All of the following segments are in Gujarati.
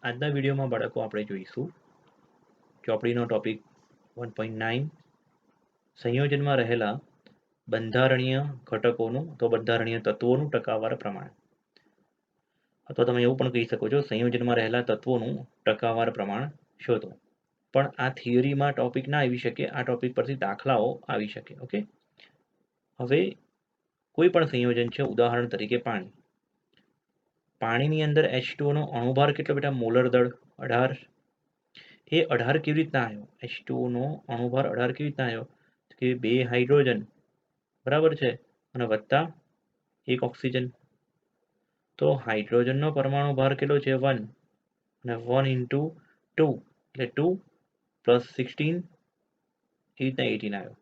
આજના વિડીયોમાં બાળકો આપણે જોઈશું ચોપડીનો ટોપિક 1.9 સંયોજનમાં રહેલા બંધારણીય ઘટકોનું તો બંધારણીય તત્વોનું ટકાવાર પ્રમાણ, અથવા તમે એવું પણ કહી શકો છો સંયોજનમાં રહેલા તત્વોનું ટકાવાર પ્રમાણ શોધો. પણ આ થિયરીમાં ટોપિક ના આવી શકે, આ ટોપિક પરથી દાખલાઓ આવી શકે. ઓકે, હવે કોઈ પણ સંયોજન છે, ઉદાહરણ તરીકે પાણીની અંદર H2O નો અણુભાર કેટલો બેટા? મોલર દળ 18. એ 18 કેવી રીતના આવ્યો? H2O નો અણુભાર 18 કેવી રીતના આવ્યો? કે 2 હાઇડ્રોજન બરાબર છે અને વત્તા 1 ઓક્સિજન. તો હાઇડ્રોજનનો પરમાણુ ભાર કેટલો છે? 1 અને 1 into 2 એટલે 2 plus 16 એ રીતના 18 આવ્યો.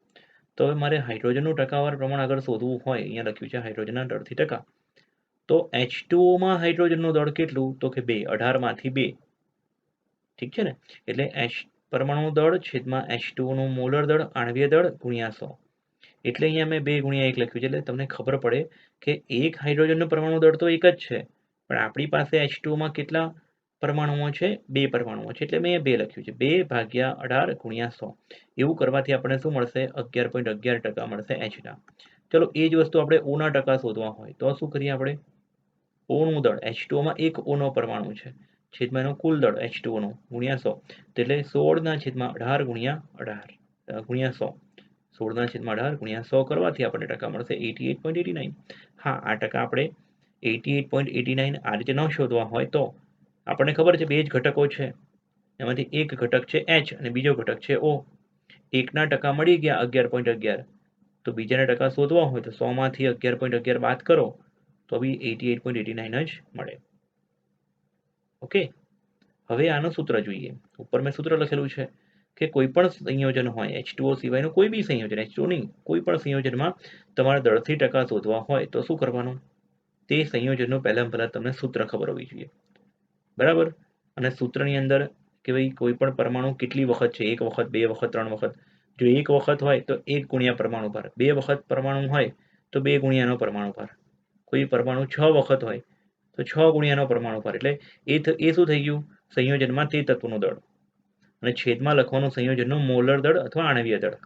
તો હવે મારે હાઇડ્રોજનનું ટકાવાર પ્રમાણ આગળ શોધવું હોય, અહીંયા લખ્યું છે હાઇડ્રોજનના દળથી ટકા. તો H2O માં હાઇડ્રોજનનું દળ કેટલું? તો કે 2, 18 માંથી 2. ઠીક છે ને? એટલે પરમાણુ દળ છેદમાં H2O નું મોલર દળ આણ્વીય દળ ગુણ્યા 100. એટલે અહીંયા મેં 2 ગુણ્યા 1 લખ્યું છે, એટલે તમને ખબર પડે કે એક હાઇડ્રોજનનું પરમાણુ દળ તો એક જ છે, પણ આપણી પાસે H2O માં કેટલા પરમાણુઓ છે? 2 પરમાણુઓ છે, એટલે મેં 2 લખ્યું છે. 2 ભાગ્યા 18 ગુણ્યા 100. એવું કરવાથી આપણને શું મળશે? 11.11% મળશે Hના. ચલો એ જ વસ્તુ આપણે O ના ટકા શોધવા હોય તો શું કરીએ આપણે? O નું દળ, H2O માં એક O નો પરમાણુ છે, છેદમાં એનું કુલ દળ H2O નું ગુણ્યા 100, એટલે 16/18 ગુણ્યા 18 ગુણ્યા 100. 16/18 ગુણ્યા 100 કરવાથી આપણને ટકા મળશે 88.89. હા, આ ટકા આપણે 88.89 આ રીતે ન શોધવા હોય તો આપણને ખબર છે બે જ ઘટકો છે, એમાંથી એક ઘટક છે H અને બીજો ઘટક છે O. એકના ટકા મળી ગયા 11.11, તો બીજાના ટકા શોધવા હોય તો 100 માંથી 11.11 બાદ કરો તો બી 88.89 જ મળે. ઓકે, હવે આનું સૂત્ર જોઈએ. ઉપર મેં સૂત્ર લખેલું છે કે કોઈ પણ સંયોજન હોય, H2O સિવાયનું કોઈ બી સંયોજન, H2O નહીં, કોઈ પણ સંયોજનમાં તમારે દળથી ટકા શોધવા હોય તો શું કરવાનું? તે સંયોજનનું પહેલાં તમને સૂત્ર ખબર હોવી જોઈએ, બરાબર? અને સૂત્રની અંદર કે ભાઈ કોઈ પણ પરમાણુ કેટલી વખત છે, 1 વખત, 2 વખત, 3 વખત. જો 1 વખત હોય તો 1 ગુણ્યા પરમાણુ ભાર, 2 વખત પરમાણુ હોય તો 2 ગુણ્યાનો પરમાણુ ભાર, કોઈ પરમાણુ 6 વખત હોય તો 6 ગુણ્યાનો પરમાણુ ભાર. એટલે એ શું થઈ ગયું? સંયોજનમાં તે તત્વનું દળ. અને છેદમાં લખવાનું સંયોજનનું મોલર દળ અથવા આણ્વીય દળ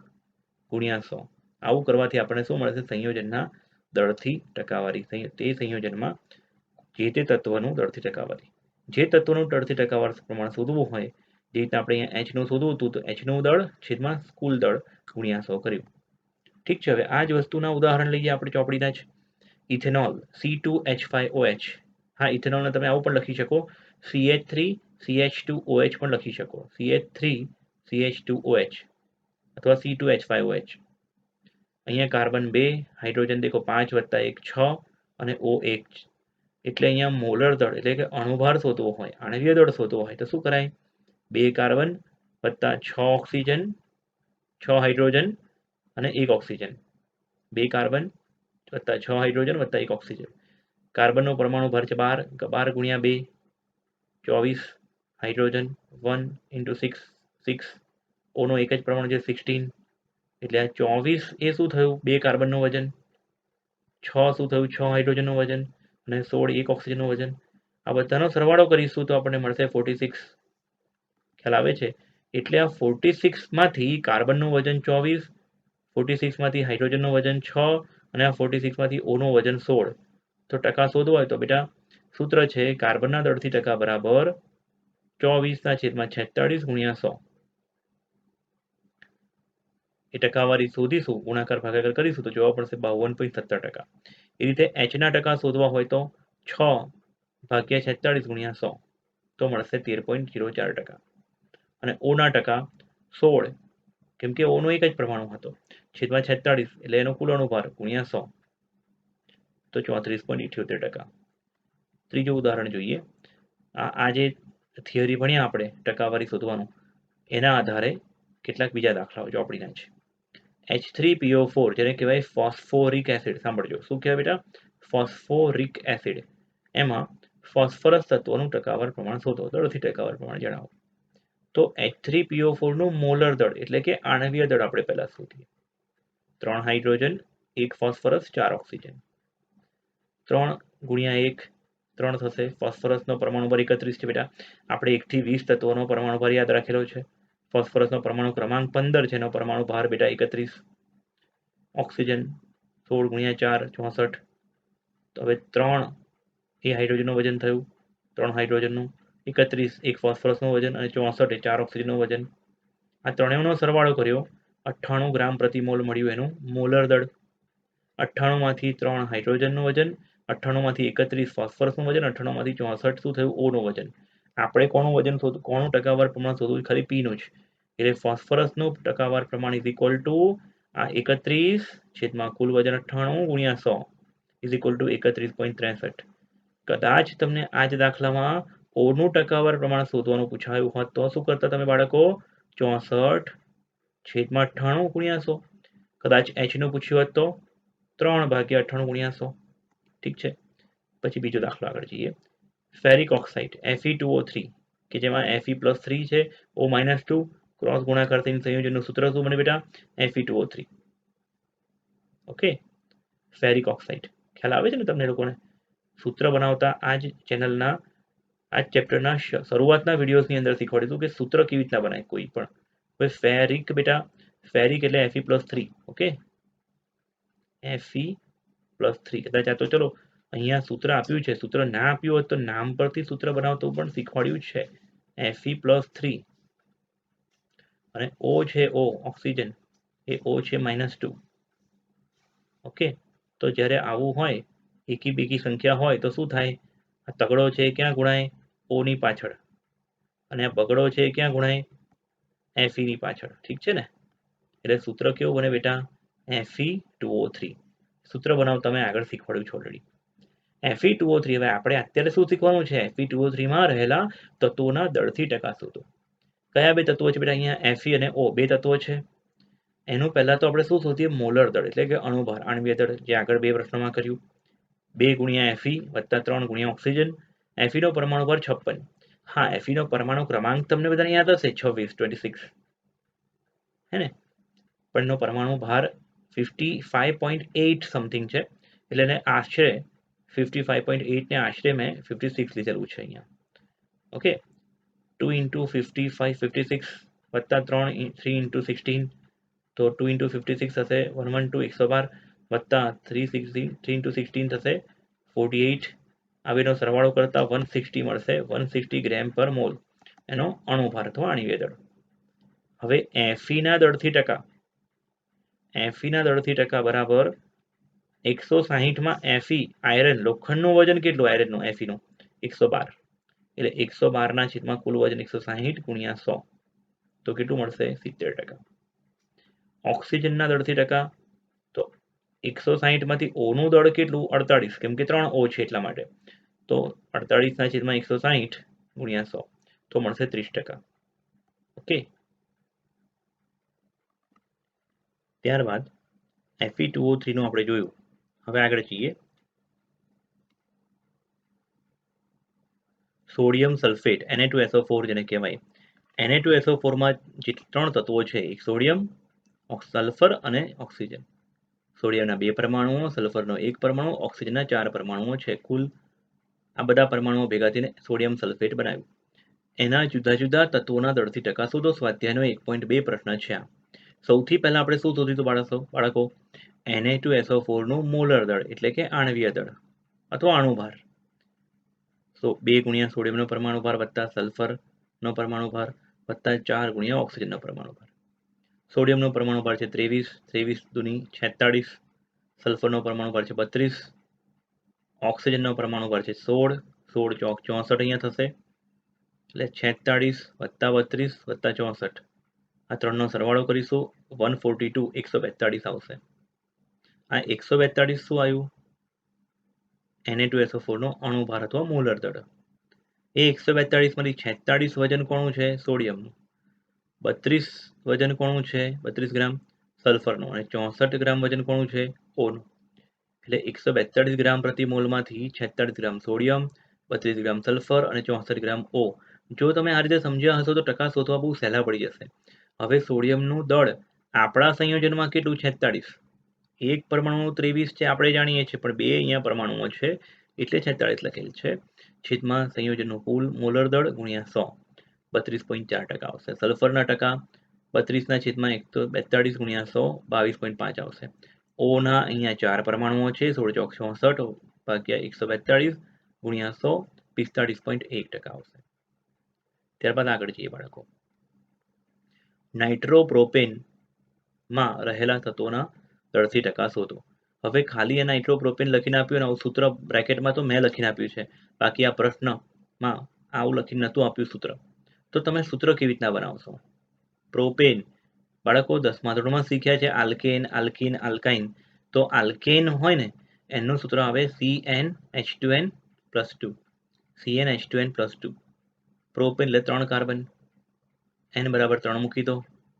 ગુણ્યા 100. આવું કરવાથી આપણને શું મળશે? સંયોજનના દળથી ટકાવારી. તે સંયોજનમાં જે તે તત્વનું દળથી ટકાવારી. જે તત્વનું દળથી ટકાવાર પ્રમાણ શોધવું હોય, જે રીતે આપણે અહીંયા Hનું શોધવું હતું, તો Hનું દળ છેદમાં કુલ દળ ગુણ્યા 100 કર્યું. ઠીક છે, હવે આ જ વસ્તુના ઉદાહરણ લઈએ આપણે ચોપડીના જ. Ethanol C2H5OH. હા, ઇથેનોલને તમે આવું પણ લખી શકો, CH3CH2OH પણ લખી શકો, CH3CH2OH અથવા C2H5OH. અહીંયા કાર્બન 2, હાઇડ્રોજન દેખો 5 વત્તા 1 6 અને O 1. એટલે અહીંયા મોલર દળ એટલે કે અણુભાર શોધવો હોય, આણ્વીય દળ શોધવો હોય તો શું કરાય? 2 કાર્બન વત્તા 6 ઓક્સિજન, 6 હાઇડ્રોજન અને 1 ઓક્સિજન. 2 કાર્બન વત્તા 6 હાઇડ્રોજન વત્તા 1 ઓક્સિજન. કાર્બનનો પરમાણુ ભાર છે 12, 12 ગુણ્યા 2 24. Hydrogen 1 into 6 6. ઓનો એક જ પરમાણુ છે 16. એટલે આ 24 એ શું થયું? 2 કાર્બનનું વજન. 6 શું થયું? 6 હાઇડ્રોજનનું વજન અને 16 1 ઓક્સિજનનું વજન. આ બધાનો સરવાળો કરીશું તો આપણને મળશે 46. ખ્યાલ આવે છે? એટલે આ 46 માંથી કાર્બનનું વજન 24, 46 માંથી હાઇડ્રોજનનું વજન 6 અને આ 46 માંથી ઓનું વજન 16. તો ટકા શોધવો હોય તો બેટા સૂત્ર છે કાર્બનના દળથી ટકા બરાબર 24/46 ગુણ્યા 100. એ ટકાવારી શોધીશું, ગુણાકાર ભાગાકાર કરીશું તો જવાબ મળશે 52.17%. એ રીતે Hના ટકા શોધવા હોય તો 6/46 ગુણ્યા 100 તો મળશે 13.04%. અને Oના ટકા 16, કેમ કે Oનો એક જ પરમાણુ હતો, છેદમાં 46 એટલે એનો કુલ અણુભાર ગુણ્યા 100 તો 34.78%. ત્રીજું ઉદાહરણ જોઈએ. આ જે થિયરી ભણ્યા આપણે ટકાવારી શોધવાનું, એના આધારે કેટલાક બીજા દાખલાઓ ચોપડીના છે. H3PO4 જેને કહેવાય ફોસ્ફોરિક એસિડ. સાંભળજો, શું કહેવાય બેટા? Phosphoric acid. એમાં ફોસ્ફરસ તત્વનું ટકાવાર પ્રમાણ શોધો, દળથી ટકાવાર પ્રમાણ જણાવો. તો H3PO4 નું મોલર દળ એટલે કે આણ્વીય દળ આપણે પહેલા શોધીએ. 3 હાઇડ્રોજન, 1 ફોસ્ફરસ, 4 ઓક્સિજન. 3 ગુણ્યા 1 3 થશે. ફોસ્ફરસનો પરમાણુ ભાર 31 છે બેટા. આપણે 1 થી 20 તત્વોનો પરમાણુ ભાર યાદ રાખેલો છે. ફોસ્ફરસનો પરમાણુ ક્રમાંક 15 છે, એનો પરમાણુ ભાર બેટા 31. ઓક્સિજન 16 × 4 64. તો હવે 3 એ હાઇડ્રોજનનું વજન થયું, 3 હાઇડ્રોજનનું, 31 એક ફોસ્ફરસનું વજન અને 64 એ 4 ઓક્સિજનનું વજન. આ ત્રણેયનો સરવાળો કર્યો 98 ગ્રામ પ્રતિ મોલ મળ્યું એનું મોલર દળ. 98 માંથી 3 હાઇડ્રોજનનું વજન, 98 માંથી 31 ફોસ્ફરસનું વજન, 98 માંથી 64 શું થયું ઓનું વજન. આપણે કોનું વજન શોધવું, કોનું ટકાવાર પ્રમાણ શોધવું, ખાલી પીનું જ. એટલે ફોસ્ફરસનું ટકાવાર પ્રમાણ ઇઝ ઇક્વલ ટુ આ 31 છેદમાં કુલ વજન 98 ગુણ્યા 100 ઇઝ ઇક્વલ ટુ 31.63. કદાચ તમને આ જ દાખલામાં ઓનું ટકાવાર પ્રમાણ શોધવાનું પૂછાયું હોત તો શું કરતા તમે બાળકો? 64 છેદમાં 98 ગુણ્યા 100. કદાચ એચનું પૂછ્યું હોત તો 3/98 ગુણ્યા 100. ઠીક છે. પછી બીજો દાખલો આગળ જઈએ. ફેરિક ઓક્સાઇડ Fe2O3 કે જેમાં Fe+3 છે, O-2 ક્રોસ ગુણાકાર થઈને સંયોજનનું સૂત્ર શું બને બેટા? Fe2O3. ઓકે, ફેરિક ઓક્સાઇડ ખ્યાલ આવે છે ને તમને લોકોને? સૂત્ર બનાવતા આ જ ચેનલના આ ચેપ્ટરના શરૂઆતના વિડીયોઝની અંદર શીખવાડીશું કે સૂત્ર કેવી રીતના બનાય કોઈ પણ. હવે ફેરિક બેટા, ફેરિક એટલે Fe+3. Okay, Fe+3. કદાચ આ તો ચલો અહીંયા સૂત્ર આપ્યું છે, સૂત્ર ના આપ્યું હોત તો નામ પરથી સૂત્ર બનાવતું પણ શીખવાડ્યું છે. Fe+3 અને O છે, O ઓક્સિજન, એ O છે -2. ઓકે, તો જ્યારે આવું હોય એકી બેકી સંખ્યા હોય તો શું થાય? આ તગડો છે ક્યાં ગુણાય? O ની પાછળ, અને આ બગડો છે ક્યાં ગુણાય? Fe ની પાછળ. ઠીક છે ને? એટલે સૂત્ર કેવું બને બેટા? Fe2O3. સૂત્ર બનાવતા મેં આગળ શીખવાડ્યું છે ઓલરેડી. Fe2O3. હવે આપણે અત્યારે શું શીખવાનું છે? Fe2O3 માં રહેલા તત્વોના દળથી ટકા શોધો. કયા બે તત્વો છે બેટા? અહીંયા Fe અને O બે તત્વો છે. એનું પહેલા તો આપણે શું શોધીએ? મોલર દળ એટલે કે અણુભાર, આણ્વીય દળ, જે આગળ બે પ્રશ્નોમાં કર્યું. 2 × Fe વત્તા 3 × ઓક્સિજન. Fe નો પરમાણુ ભાર 56. હા, Fe નો પરમાણુ ક્રમાંક તમને બધાને યાદ હશે, 26 હે ને? પણ એનો પરમાણુ ભાર 55.8 સમથિંગ છે, એટલે એને આશરે 55.8 ને આશરે મેં 56 લીધેલું છે અહીંયા. ઓકે, 2 × 55 56 વત્તા 3 × 16, તો 2 × 56 થશે 112 112 વત્તા 3 × 16 થશે 48. આ બેનો સરવાળો કરતા 160 મળશે. 160 ગ્રામ પર મોલ એનો અણુભાર અથવા આણ્વીય દળ. હવે Fe ના દળથી ટકા, Fe ના દળથી ટકા બરાબર 160 માં Fe આયરન, લોખંડનું વજન કેટલું આયરનનું? Fe નું 112. એટલે 112 ના છેદમાં કુલ વજન 160 ગુણ્યા 100, તો કેટલું મળશે? 70%. ઓક્સિજનના દળથી ટકા, તો 160 માંથી O નું દળ કેટલું? 48, કેમ કે 3 O છે એટલા માટે. તો 48 ના છેદમાં 160 ગુણ્યા 100, તો મળશે 30%. ઓકે, ત્યારબાદ Fe2O3 નું આપણે જોયું. હવે આગળ જઈએ. સોડિયમ સલ્ફેટ Na2SO4 જેને કહેવાય. Na2SO4 માં જે 3 તત્વો છે, એક સોડિયમ, સલ્ફર અને ઓક્સિજન. સોડિયમના 2 પરમાણુઓ, સલ્ફરનો 1 પરમાણુ, ઓક્સિજનના 4 પરમાણુઓ છે. કુલ આ બધા પરમાણુઓ ભેગા થઈને સોડિયમ સલ્ફેટ બનાવ્યું. એના જુદા જુદા તત્વોના દળથી ટકા શોધો. સ્વાધ્યાયનો 1.2 પ્રશ્ન છે આ. સૌથી પહેલા આપણે શું શોધીશું બાળકો? Na2SO4 નું મોલર દળ એટલે કે આણ્વીય દળ અથવા અણુભાર. તો 2 × સોડિયમનો પરમાણુ ભાર વત્તા સલ્ફરનો પરમાણુ ભાર વત્તા 4 × ઓક્સિજનનો પરમાણુ ભાર. સોડિયમનો પરમાણુ ભાર છે 23, 23 દુની 46. સલ્ફરનો પરમાણુ ભાર છે 32. ઓક્સિજનનો પરમાણુ ભાર છે 16, 16 ચોક 64 અહીંયા થશે. એટલે 46 વત્તા 32 વત્તા 64, આ ત્રણનો સરવાળો કરીશું 142, 142 આવશે. આ 142 શું આવ્યું? Na2SO4 નો અણુભાર અથવા મોલર દળ. એ 142 માંથી 46 વજન કોનું છે? સોડિયમનું. 32 વજન કોનું છે? 32 ગ્રામ સલ્ફરનું. અને 64 ગ્રામ વજન કોનું છે? ઓનું. એટલે 142 ગ્રામ પ્રતિ મોલમાંથી 46 ગ્રામ સોડિયમ, 32 ગ્રામ સલ્ફર અને 64 ગ્રામ O. જો તમે આ રીતે સમજ્યા હશો તો ટકા શોધવા બહુ સહેલા પડી જશે. હવે સોડિયમનું દળ આપણા સંયોજનમાં કેટલું? 46. એક પરમાણુ 23 છે આપણે જાણીએ છીએ, પણ 2 અહીંયા પરમાણુઓ છે એટલે 46 લખેલ છે. છેદમાં સંયોજનનું કુલ મોલર દળ ગુણ્યા 100 32.4% આવશે. સલ્ફરના ટકા 32 ના છેદમાં 142 ગુણ્યા 100 22.5 આવશે. ઓના અહીંયા 4 પરમાણુઓ છે 16 ચોક 64 ભાગ્યા 142 ગુણ્યા 100 45.1% આવશે. ત્યારબાદ આગળ જઈએ બાળકો. નાઇટ્રોપ્રોપેનમાં રહેલા તત્વોના દળથી ટકા શોધો. હવે ખાલી આ નાઇટ્રોપ્રોપેન લખીને આપ્યું ને સૂત્ર બ્રેકેટમાં તો મેં લખીને આપ્યું છે, બાકી આ પ્રશ્નમાં આવું લખીને નહોતું આપ્યું સૂત્ર. તો તમે સૂત્ર કેવી રીતના બનાવશો? પ્રોપેન બાળકો 10મા ધોરણમાં શીખ્યા છે આલ્કેન, આલ્કીન, આલ્કાઇન. તો આલ્કેન હોય ને એનું સૂત્ર આવે CnH2n+2. CnH2n+2. પ્રોપેન એટલે 3 કાર્બન, n બરાબર 3 મૂકી દો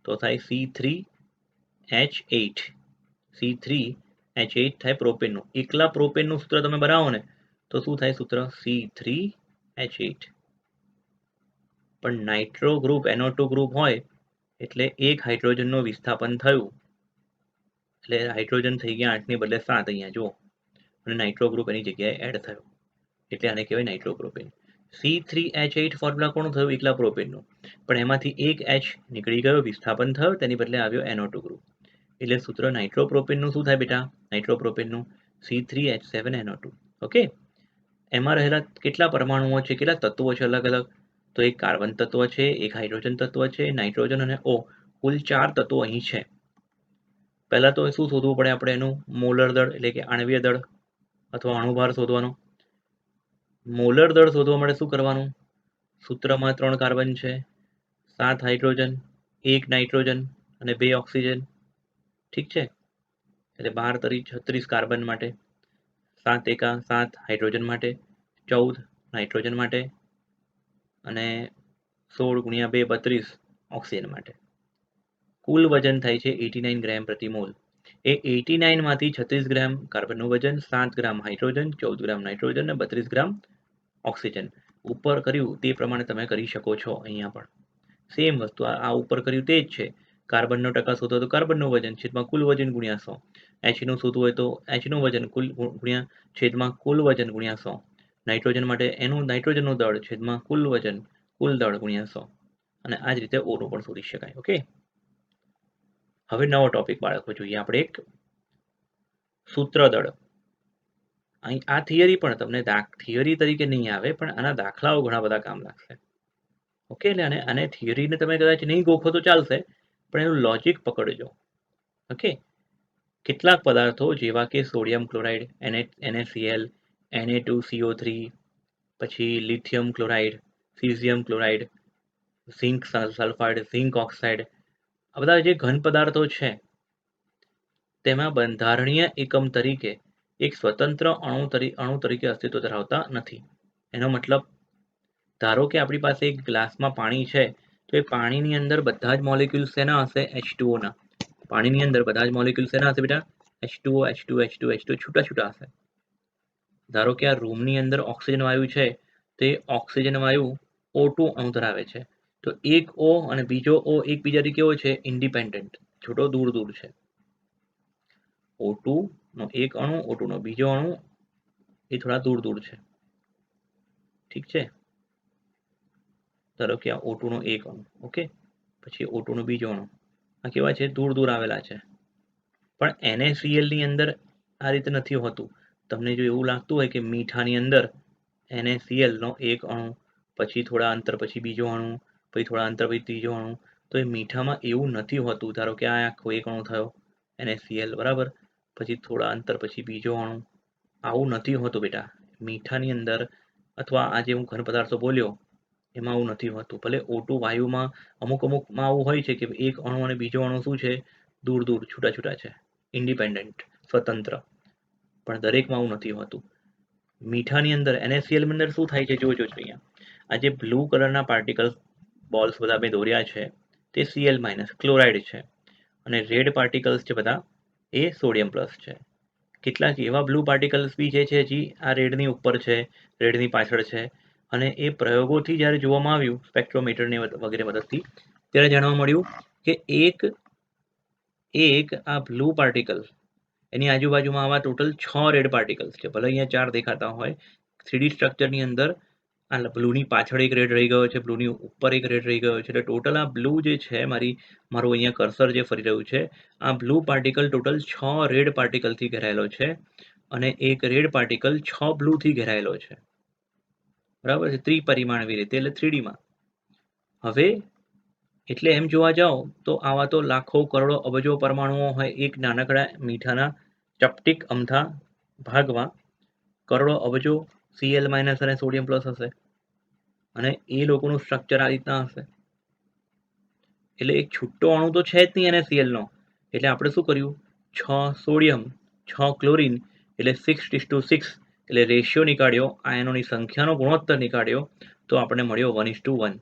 તો થાય C3H8. C3H8 થાય પ્રોપેનનું. એકલા પ્રોપેનનું સૂત્ર તમે બનાવો ને તો શું થાય સૂત્ર? C3H8. પણ નાઇટ્રો ગ્રુપ NO2 ગ્રુપ હોય એટલે એક હાઇડ્રોજનનું વિસ્થાપન થયું એટલે હાઇડ્રોજન થઈ ગયા 8 ની બદલે 7 અહીંયા જુઓ, અને નાઇટ્રો ગ્રુપ એની જગ્યાએ એડ થયો એટલે આને કહેવાય નાઇટ્રોપ્રોપેન. C3H8 ફોર્મ્યુલા કોણ થયું? એકલા પ્રોપેનનું. પણ એમાંથી એક H નીકળી ગયો, વિસ્થાપન થયો, તેની બદલે આવ્યો NO2 ગ્રુપ. એટલે સૂત્ર નાઇટ્રોપ્રોપેનનું શું થાય બેટા? નાઇટ્રોપ્રોપેનનું C3H7NO2. ઓકે. એમાં રહેલા કેટલા પરમાણુઓ છે, કેટલા તત્વો છે અલગ અલગ? તો એક કાર્બન તત્વ છે, એક હાઇડ્રોજન તત્વ છે, નાઇટ્રોજન અને O. કુલ 4 તત્વો અહીં છે. પહેલા તો શું શોધવું પડે આપણે? એનું મોલર દળ એટલે કે આણ્વીય દળ અથવા અણુભાર શોધવાનો. મોલર દળ શોધવા માટે શું કરવાનું? સૂત્રમાં 3 કાર્બન છે, 7 હાઇડ્રોજન, 1 નાઇટ્રોજન અને 2 ઓક્સિજન. ઠીક છે, એટલે 12 તરી 36 કાર્બન માટે, 7 એકા 7 હાઇડ્રોજન માટે, 14 નાઇટ્રોજન માટે અને 16 ગુણ્યા 2 32 ઓક્સિજન માટે. કુલ વજન થાય છે 89 ગ્રામ પ્રતિ મોલ. એ 89 માંથી 36 ગ્રામ કાર્બનનું વજન, 7 ગ્રામ હાઇડ્રોજન, 14 ગ્રામ નાઇટ્રોજન અને 32 ગ્રામ ઓક્સિજન. ઉપર કર્યું તે પ્રમાણે તમે કરી શકો છો. અહીંયા પણ સેમ વસ્તુ, આ ઉપર કર્યું તે જ છે. કાર્બનનો ટકા શોધો તો કાર્બનનું વજન છેદમાં કુલ વજન ગુણ્યા 100. Hનું શોધવું હોય તો Hનું વજન કુલ ગુણ્યા છેદમાં કુલ વજન ગુણ્યા 100. નાઇટ્રોજન માટે એનું નાઇટ્રોજનનું દળ છેદમાં કુલ વજન કુલ દળ ગુણ્યા 100. અને આ જ રીતે ઓનું પણ શોધી શકાય. ઓકે. હવે નવો ટોપિક બાળકો જોઈએ આપણે, એક સૂત્ર દળ. અહીં આ થિયરી પણ તમને થિયરી તરીકે નહીં આવે, પણ આના દાખલાઓ ઘણા બધા કામ લાગશે. ઓકે. એટલે આને થિયરીને તમે કદાચ નહીં ગોખો તો ચાલશે, પણ એનું લોજિક પકડજો. ઓકે. કેટલાક પદાર્થો જેવા કે સોડિયમ ક્લોરાઇડ NaCl, Na2CO3, પછી lithium chloride, caesium chloride, zinc sulphide, zinc oxide, આ બધા જે ઘન પદાર્થો છે તેમાં બંધારણીય એકમ તરીકે એક સ્વતંત્ર અણુ તરીકે અસ્તિત્વ ધરાવતા નથી. એનો મતલબ, ધારો કે આપણી પાસે એક ગ્લાસમાં પાણી છે, તો એ પાણીની અંદર બધા જ મોલેક્યુલ્સ શેના હશે? H2O ના. પાણીની અંદર બધા જ મોલેક્યુલ્સ શેના હશે બેટા? H2O, H2, H2, H2 છૂટા છૂટા હશે. ધારો કે આ રૂમની અંદર ઓક્સિજન વાયુ છે, તે ઓક્સિજન વાયુ O2 અણુ ધરાવે છે. તો એક O અને બીજો O એકબીજાથી કેવો છે? ઇન્ડિપેન્ડન્ટ, છૂટો દૂર દૂર છે. O2 નો એક અણુ, O2 નો બીજો અણુ એ થોડા દૂર દૂર છે. ઠીક છે. ધારો કે આ O2 નો એક અણુ, ઓકે, પછી O2 નો બીજો અણુ, આ કેવા છે? દૂર દૂર આવેલા છે. પણ NaCl ની અંદર આ રીતે નથી હોતું. તમને જો એવું લાગતું હોય કે મીઠાની અંદર NaCl નો એક અણુ, પછી થોડા અંતર પછી બીજો અણુ, પછી થોડા અંતર પછી ત્રીજો અણુ, તો એ મીઠામાં એવું નથી હોતું. ધારો કે આ આખો એક અણુ થયો NaCl, બરાબર, પછી થોડા અંતર પછી બીજો અણુ. આવું નથી હોતું બેટા મીઠાની અંદર, અથવા આ જે હું ઘન પદાર્થો બોલ્યો એમાં આવું નથી હોતું. ભલે O2 વાયુમાં અમુકમાં આવું હોય છે કે એક અણુ અને બીજો અણુ શું છે? દૂર દૂર છૂટા છૂટા છે, ઇન્ડિપેન્ડન્ટ, સ્વતંત્ર. પણ દરેકમાં આવું નથી હોતું. મીઠાની અંદર NaCl ની અંદર શું થાય છે? જોજો અહીંયા આ જે બ્લુ કલરના પાર્ટિકલ્સ બોલ્સ બધા મેં દોર્યા છે તે Cl- ક્લોરાઇડ છે, અને રેડ પાર્ટિકલ્સ છે બધા એ સોડિયમ પ્લસ છે. કેટલાક એવા બ્લુ પાર્ટિકલ્સ બી છે હજી આ રેડની ઉપર છે, રેડની પાછળ છે, અને એ પ્રયોગોથી જ્યારે જોવામાં આવ્યું સ્પેક્ટ્રોમીટરની વગેરે મદદથી, ત્યારે જાણવા મળ્યું કે એક આ બ્લુ પાર્ટિકલ એની આજુબાજુમાં આવા ટોટલ 6 રેડ પાર્ટિકલ્સ છે. ભલે અહીંયા 4 દેખાતા હોય, 3D સ્ટ્રક્ચરની અંદર આ બ્લુની પાછળ એક રેડ રહી ગયો છે, બ્લુની ઉપર એક રેડ રહી ગયો છે, એટલે ટોટલ આ બ્લુ જે છે મારું અહીંયા કર્સર જે ફરી રહ્યું છે, આ બ્લુ પાર્ટિકલ ટોટલ 6 રેડ પાર્ટિકલથી ઘેરાયેલો છે અને એક રેડ પાર્ટિકલ 6 બ્લુથી ઘેરાયેલો છે, બરાબર છે, ત્રિપરિમાણવી રીતે, એટલે 3D માં. હવે એટલે એમ જોવા જાઓ તો આવા તો લાખો કરોડો અબજો પરમાણુઓ હોય એક નાનકડા મીઠાના ચપટીક અમથા ભાગમાં કરોડો અબજો Cl- અને સોડિયમ પ્લસ હશે અને એ લોકોનું સ્ટ્રક્ચર આ રીતના હશે. એટલે એક છૂટો અણુ તો છે જ નહીં NaCl નો. એટલે આપણે શું કર્યું, 6 સોડિયમ 6 ક્લોરીન એટલે 6:6, એટલે રેશિયો નીકાળ્યો, આયનોની સંખ્યાનો ગુણોત્તર નીકાળ્યો તો આપણે મળ્યો 1:1,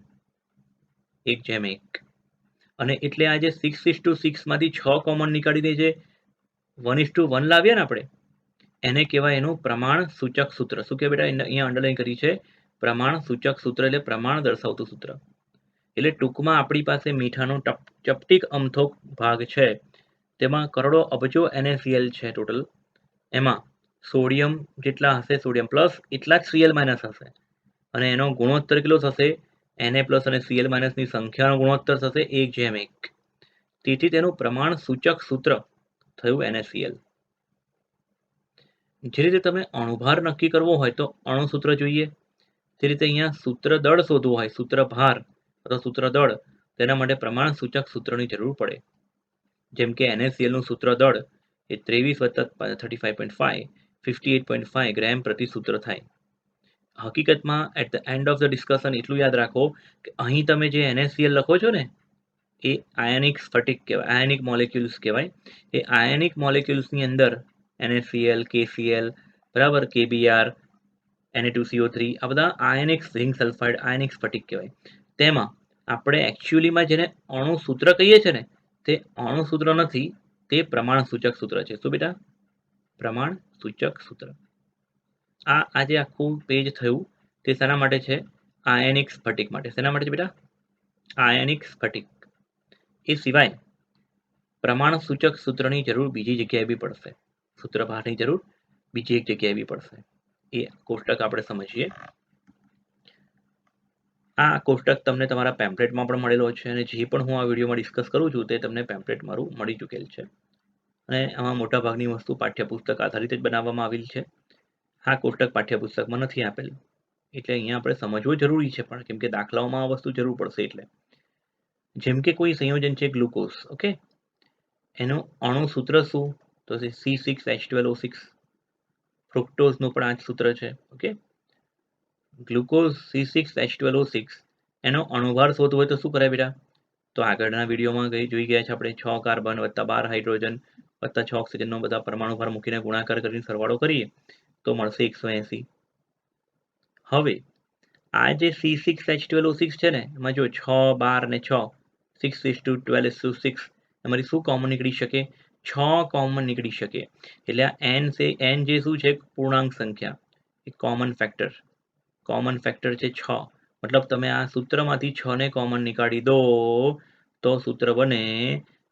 1:1. અને એટલે આ જે 6:6 માંથી 6 કોમન નીકાળી દે છે, 1:1 લાવ્યા ને આપણે, એને કહેવાય એનું પ્રમાણ સૂચક સૂત્ર. શું કે બેટા, અહીંયા અંડરલાઈન કરી છે, પ્રમાણ સૂચક સૂત્ર એટલે પ્રમાણ દર્શાવતું સૂત્ર. એટલે ટૂંકમાં આપણી પાસે મીઠાનો ચપટીક અમથો ભાગ છે, તેમાં કરોડો અબજો NaCl છે ટોટલ. એમાં સોડિયમ જેટલા હશે, સોડિયમ પ્લસ એટલા જ Cl- હશે અને એનો ગુણોત્તર કેટલો થશે, Na પ્લસ અને Cl ની સંખ્યાનો ગુણોત્તર થશે 1:1. તેથી તેનું પ્રમાણ સૂચક સૂત્ર થયું NaCl. જે રીતે તમે અણુભાર નક્કી કરવો હોય તો અણુ સૂત્ર જોઈએ, તે રીતે અહીંયા સૂત્ર દળ શોધવું હોય, સૂત્ર ભાર અથવા સૂત્ર દળ, તેના માટે પ્રમાણ સૂચક સૂત્રની જરૂર પડે. જેમ કે NaCl નું સૂત્ર દળ એ 23 + 35.5 58.5 ગ્રામ પ્રતિ સૂત્ર થાય. હકીકતમાં at the end of the discussion એટલું યાદ રાખો કે અહીં તમે જે NaCl લખો છો ને, એ આયનિક સ્ફટિક કહેવાય, આયનિક મોલેક્યુલ્સ કહેવાય. એ આયનિક મોલેક્યુલ્સની અંદર NaCl, KCl, બરાબર, KBr, Na2CO3, આ બધા આયનિક ઝિંક સલ્ફાઇડ આયનિક સ્ફટિક કહેવાય. તેમાં આપણે એકચ્યુઅલીમાં જેને અણુ સૂત્ર કહીએ છીએ ને, તે અણુ સૂત્ર નથી, તે પ્રમાણ સૂચક સૂત્ર છે. શું બેટા, પ્રમાણ સૂચક સૂત્ર. આ આજે આખું પેજ થયું તે શેના માટે છે, આયનિક સ્ફટિક માટે. શેના માટે છે બેટા, આયનિક સ્ફટિક. એ સિવાય પ્રમાણ સૂચક સૂત્રની જરૂર બીજી જગ્યાએ બી પડશે, સૂત્ર ભારની જરૂર બીજી એક જગ્યાએ બી પડશે. એ કોષ્ટક આપણે સમજીએ. આ કોષ્ટક તમને તમારા પેમ્પલેટમાં પણ મળેલો છે અને જે પણ હું આ વિડીયોમાં ડિસ્કસ કરું છું તે તમને પેમ્પલેટ મારું મળી ચૂકેલ છે. અને આમાં મોટાભાગની વસ્તુ પાઠ્યપુસ્તક આધારિત જ બનાવવામાં આવેલી છે. આ કોષ્ટક પાઠ્યપુસ્તકમાં નથી આપેલ, એટલે અહીંયા આપણે સમજવું જરૂરી છે, પણ કેમ કે દાખલાઓમાં આ વસ્તુ જરૂર પડશે. એટલે જેમ કે કોઈ સંયોજન છે ગ્લુકોઝ, ઓકે, એનું અણુ સૂત્ર શું, તો C6H12O6. ફ્રુક્ટોઝનું પણ આ જ સૂત્ર છે, ઓકે. ગ્લુકોઝ C6H12O6, એનો અણુભાર શોધવો હોય તો શું કરાય બેટા, તો આગળના વિડીયોમાં જોઈ ગયા છે આપણે, 6 કાર્બન વત્તા 12 હાઇડ્રોજન વત્તા 6 ઓક્સિજનનો બધા પરમાણુ ભાર મૂકીને ગુણાકાર કરીને સરવાળો કરીએ તો મળશે 180. હવે આ જે C6H12O6 છે ને, એમાં જો 6, 12 ને 6, 6:12:6, એમાંથી શું કોમન નીકળી શકે, 6 કોમન નીકળી શકે. એટલે આ n જે શું છે, પૂર્ણાંક સંખ્યા, એક કોમન ફેક્ટર છે 6. મતલબ તમે આ સૂત્રમાંથી 6 ને કોમન નીકાળી દો તો સૂત્ર બને